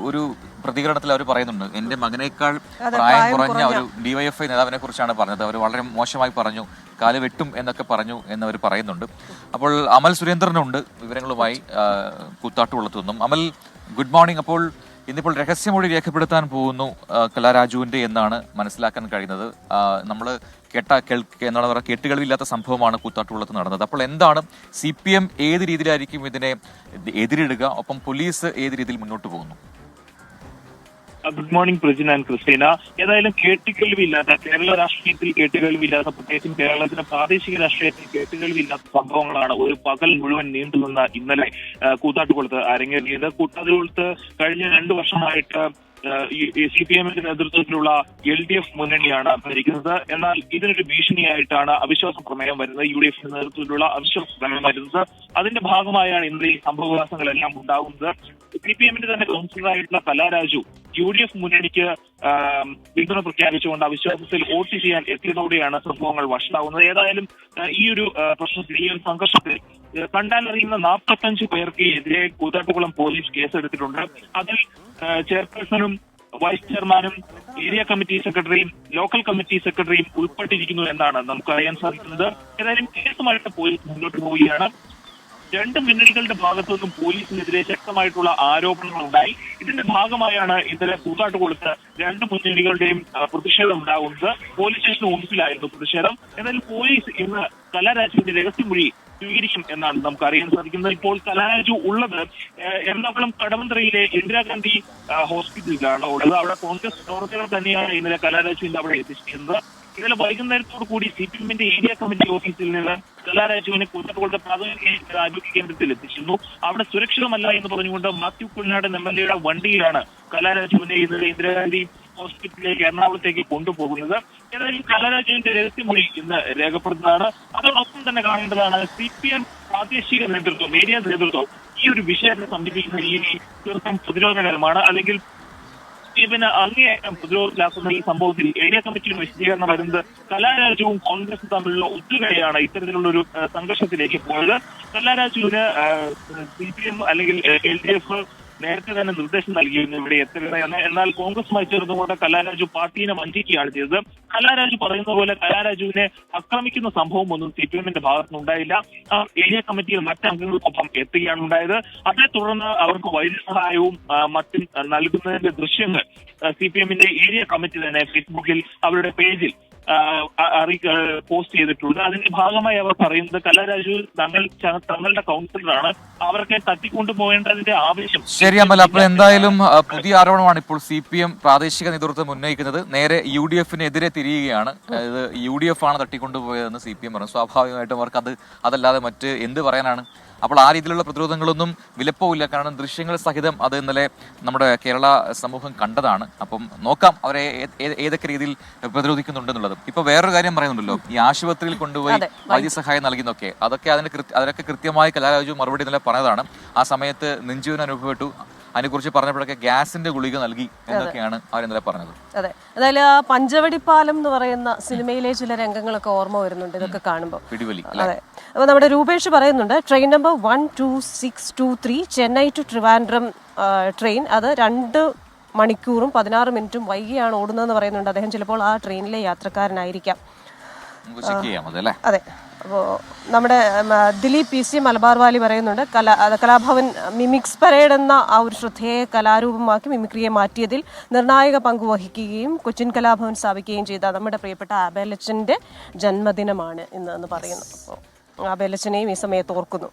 ഒരു പ്രതികരണത്തിൽ അവർ പറയുന്നുണ്ട്, എൻ്റെ മകനേക്കാൾ പ്രായം കുറഞ്ഞ ഒരു DYFI നേതാവിനെ കുറിച്ചാണ് പറഞ്ഞത്. അവർ വളരെ മോശമായി പറഞ്ഞു, കാല് വെട്ടും എന്നൊക്കെ പറഞ്ഞു എന്നവർ പറയുന്നുണ്ട്. അപ്പോൾ അമൽ സുരേന്ദ്രനുണ്ട് വിവരങ്ങളുമായി കൂത്താട്ടുകുളത്തു നിന്നും. അമൽ, ഗുഡ് മോർണിംഗ്. അപ്പോൾ ഇന്നിപ്പോൾ രഹസ്യമൊഴി രേഖപ്പെടുത്താൻ പോകുന്നു കലാരാജുവിന്റെ എന്നാണ് മനസ്സിലാക്കാൻ കഴിയുന്നത്. നമ്മൾ എന്താണ് പറയുക, കേട്ടുകളില്ലാത്ത സംഭവമാണ് കൂത്താട്ടുകുളത്ത് നടന്നത്. അപ്പോൾ എന്താണ് CPM ഏത് രീതിയിലായിരിക്കും ഇതിനെ എതിരിടുക, ഒപ്പം പോലീസ് ഏത് രീതിയിൽ മുന്നോട്ട് പോകുന്നു? Good morning Prajin and Christina. ഏതായാലും കേട്ടുകേൾവിയില്ലാത്ത, കേരള രാഷ്ട്രീയത്തിൽ കേട്ടുകേൾവിയില്ലാത്ത, പ്രത്യേകിച്ചും കേരളത്തിന്റെ പ്രാദേശിക രാഷ്ട്രീയത്തിൽ കേട്ടുകേൾവിയില്ലാത്ത സംഭവങ്ങളാണ് ഒരു പകൽ മുഴുവൻ നീണ്ടുനിന്ന ഇന്നലെ കൂത്താട്ടുകുളത്ത് അരങ്ങേറിയത്. കൂത്താട്ടുകുളത്ത് കഴിഞ്ഞ 2 വർഷമായിട്ട് CPIMന്റെ നേതൃത്വത്തിലുള്ള LDF മുന്നണിയാണ് ഭരിക്കുന്നത്. എന്നാൽ ഇതിനൊരു ഭീഷണിയായിട്ടാണ് അവിശ്വാസ പ്രമേയം വരുന്നത്. UDFന്റെ നേതൃത്വത്തിലുള്ള അവിശ്വാസ പ്രമേയം വരുന്നത്. അതിന്റെ ഭാഗമായാണ് ഇന്നലെ ഈ സംഭവവികാസങ്ങളെല്ലാം ഉണ്ടാകുന്നത്. CPIMന്റെ തന്നെ കൗൺസിലറായിട്ടുള്ള കലാരാജു UDF മുന്നണിക്ക് പിന്തുണ പ്രഖ്യാപിച്ചുകൊണ്ട് അവിശ്വാസത്തിൽ വോട്ട് ചെയ്യാൻ എത്തിയതോടെയാണ് സംഭവങ്ങൾ വഷളാവുന്നത്. ഏതായാലും ഈ ഒരു പ്രശ്നത്തിൽ, ഈ ഒരു സംഘർഷത്തിൽ കണ്ടാലറിയുന്ന 45 പേർക്ക് എതിരെ കൂത്താട്ടുകുളം പോലീസ് കേസെടുത്തിട്ടുണ്ട്. അതിൽ ചെയർപേഴ്സണും വൈസ് ചെയർമാനും ഏരിയ കമ്മിറ്റി സെക്രട്ടറിയും ലോക്കൽ കമ്മിറ്റി സെക്രട്ടറിയും ഉൾപ്പെട്ടിരിക്കുന്നു എന്നാണ് നമുക്ക് അറിയാൻ സാധിക്കുന്നത്. ഏതായാലും കേസുമായിട്ട് പോലീസ് മുന്നോട്ട് പോവുകയാണ്. 2 മുന്നണികളുടെ ഭാഗത്തു നിന്നും പോലീസിനെതിരെ ശക്തമായിട്ടുള്ള ആരോപണങ്ങൾ ഉണ്ടായി. ഇതിന്റെ ഭാഗമായാണ് ഇന്നലെ കൂത്താട്ടുകുളത്ത് 2 മുന്നണികളുടെയും പ്രതിഷേധം ഉണ്ടാകുന്നത്. പോലീസ് സ്റ്റേഷൻ ഓഫീസിലായിരുന്നു പ്രതിഷേധം. ഏതായാലും പോലീസ് ഇന്ന് കലാരാജുവിന്റെ രഹസ്യമൊഴി സ്വീകരിക്കും എന്നാണ് നമുക്ക് അറിയാൻ സാധിക്കുന്നത്. ഇപ്പോൾ കലാരാജു ഉള്ളത് എറണാകുളം കടവന്ത്രയിലെ ഇന്ദിരാഗാന്ധി ഹോസ്പിറ്റലിലാണ് ഉള്ളത്. അവിടെ കോൺഗ്രസ് പ്രവർത്തകർ തന്നെയാണ് ഇന്നലെ കലാരാജുവിന്റെ അവിടെ എത്തിച്ചിരുന്നത്. ഇന്നലെ വൈകുന്നേരത്തോടു കൂടി CPIMന്റെ ഏരിയ കമ്മിറ്റി ഓഫീസിൽ നിന്ന് കലാരാജുവിനെ കൂത്താട്ടുകുളത്തെ പ്രാഥമിക ആരോഗ്യ കേന്ദ്രത്തിൽ എത്തിച്ചിരുന്നു. അവിടെ സുരക്ഷിതമല്ല എന്ന് പറഞ്ഞുകൊണ്ട് മാത്യു കുഴൽനാടൻ MLAയുടെ വണ്ടിയിലാണ് കലാരാജുവിനെ ഇന്നലെ ഇന്ദിരാഗാന്ധി ഹോസ്പിറ്റലിലേക്ക് എറണാകുളത്തേക്ക് കൊണ്ടുപോകുന്നത്. ഏതായാലും കലാരാജുവിന്റെ രഹസ്യമൊഴി ഇന്ന് രേഖപ്പെടുന്നതാണ്. അതോടൊപ്പം തന്നെ കാണേണ്ടതാണ് CPM പ്രാദേശിക നേതൃത്വം, ഏരിയ നേതൃത്വം ഈ ഒരു വിഷയത്തെ സമീപിക്കുന്ന രീതി തീർത്തും പ്രതിരോധകരമാണ്. അല്ലെങ്കിൽ CPIMന് അങ്ങേയറ്റം പ്രതിരോധത്തിലാക്കുന്ന ഈ സംഭവത്തിൽ ഏരിയ കമ്മിറ്റിയുടെ വിശദീകരണം വരുന്നത് കലാരാജുവും കോൺഗ്രസും തമ്മിലുള്ള ഒത്തുകളിയാണ് ഇത്തരത്തിലുള്ള ഒരു സംഘർഷത്തിലേക്ക് പോയത്. കലാരാജുവിന് CPM അല്ലെങ്കിൽ LDF നേരത്തെ തന്നെ നിർദ്ദേശം നൽകിയിരുന്നു ഇവിടെ എത്തരുത്. എന്നാൽ കോൺഗ്രസുമായി ചേർന്നുകൊണ്ട് കലാരാജു പാർട്ടിയെ വഞ്ചിക്കുകയാണ് ചെയ്തത്. കലാരാജു പറയുന്ന പോലെ കലാരാജുവിനെ ആക്രമിക്കുന്ന സംഭവം ഒന്നും CPIMന്റെ ഭാഗത്തുനിന്നുണ്ടായില്ല. ഏരിയ കമ്മിറ്റിയിൽ മറ്റംഗങ്ങൾക്കൊപ്പം എത്തുകയാണ് ഉണ്ടായത്. അതേ തുടർന്ന് അവർക്ക് വൈദ്യസഹായവും മറ്റും നൽകുന്നതിന്റെ ദൃശ്യങ്ങൾ CPIMന്റെ ഏരിയ കമ്മിറ്റി തന്നെ ഫേസ്ബുക്കിൽ അവരുടെ പേജിൽ പോസ്റ്റ് ചെയ്തിട്ടുണ്ട്. അതിന്റെ ഭാഗമായി അവർ പറയുന്നത് കലാരാജു തങ്ങളുടെ കൗൺസിലറാണ്, അവർക്ക് തട്ടിക്കൊണ്ടുപോകേണ്ടതിന്റെ ആവശ്യം. ശരി അമൽ, അപ്പോൾ എന്തായാലും പുതിയ ആരോപണമാണ് ഇപ്പോൾ CPM പ്രാദേശിക നേതൃത്വം ഉന്നയിക്കുന്നത്. നേരെ UDFനെതിരെ തിരിയുകയാണ്. ഇത് UDF ആണ് തട്ടിക്കൊണ്ടുപോയതെന്ന് CPM പറഞ്ഞു. സ്വാഭാവികമായിട്ടും അവർക്ക് അതല്ലാതെ മറ്റ് എന്ത് പറയാനാണ്? അപ്പോൾ ആ രീതിയിലുള്ള പ്രതിരോധങ്ങളൊന്നും വിലപ്പോവില്ല. കാരണം ദൃശ്യങ്ങൾ സഹിതം അത് ഇന്നലെ നമ്മുടെ കേരള സമൂഹം കണ്ടതാണ്. അപ്പം നോക്കാം അവരെ ഏതൊക്കെ രീതിയിൽ പ്രതിരോധിക്കുന്നുണ്ടെന്നുള്ളത്. ഇപ്പൊ വേറൊരു കാര്യം പറയുന്നുണ്ടല്ലോ, ഈ ആശുപത്രിയിൽ കൊണ്ടുപോയി വൈദ്യസഹായം നൽകുന്നൊക്കെ, അതിനൊക്കെ കൃത്യമായി കലാരാജു മറുപടി ഇന്നലെ പറഞ്ഞതാണ്. ആ സമയത്ത് നെഞ്ചുവിന് അനുഭവപ്പെട്ടു, അതിനെക്കുറിച്ച് പറഞ്ഞപ്പോഴൊക്കെ ഗ്യാസിന്റെ ഗുളിക നൽകി എന്നൊക്കെയാണ് അവരിന്നലെ പറഞ്ഞത്. അതെ, അതായത് ആ പഞ്ചവടിപ്പാലം എന്ന് പറയുന്ന സിനിമയിലെ ചില രംഗങ്ങളൊക്കെ ഓർമ്മ വരുന്നുണ്ട് ഇതൊക്കെ കാണുമ്പോൾ. പിടിവലി. അതെ, അപ്പോൾ നമ്മുടെ രൂപേഷ് പറയുന്നുണ്ട്, train number 12623 Chennai to Trivandrum train, അത് 2 മണിക്കൂറും 16 മിനിറ്റും വൈകിയാണ് ഓടുന്നതെന്ന് പറയുന്നുണ്ട്. അദ്ദേഹം ചിലപ്പോൾ ആ ട്രെയിനിലെ യാത്രക്കാരനായിരിക്കാം. അതെ. അപ്പോൾ നമ്മുടെ ദിലീപ് PC മലബാർ വാലി പറയുന്നുണ്ട് കലാഭവൻ മിമിക്സ് പരേഡ് എന്ന ആ ഒരു ശ്രദ്ധേയ കലാരൂപമാക്കി മിമിക്രിയെ മാറ്റിയതിൽ നിർണായക പങ്ക് വഹിക്കുകയും കൊച്ചിൻ കലാഭവൻ സ്ഥാപിക്കുകയും ചെയ്ത നമ്മുടെ പ്രിയപ്പെട്ട ആബേലച്ചൻ്റെ ജന്മദിനമാണ് ഇന്ന് എന്ന് പറയുന്നു. അപ്പോൾ ആബേലച്ചനെയും ഈ സമയത്ത് ഓർക്കുന്നു.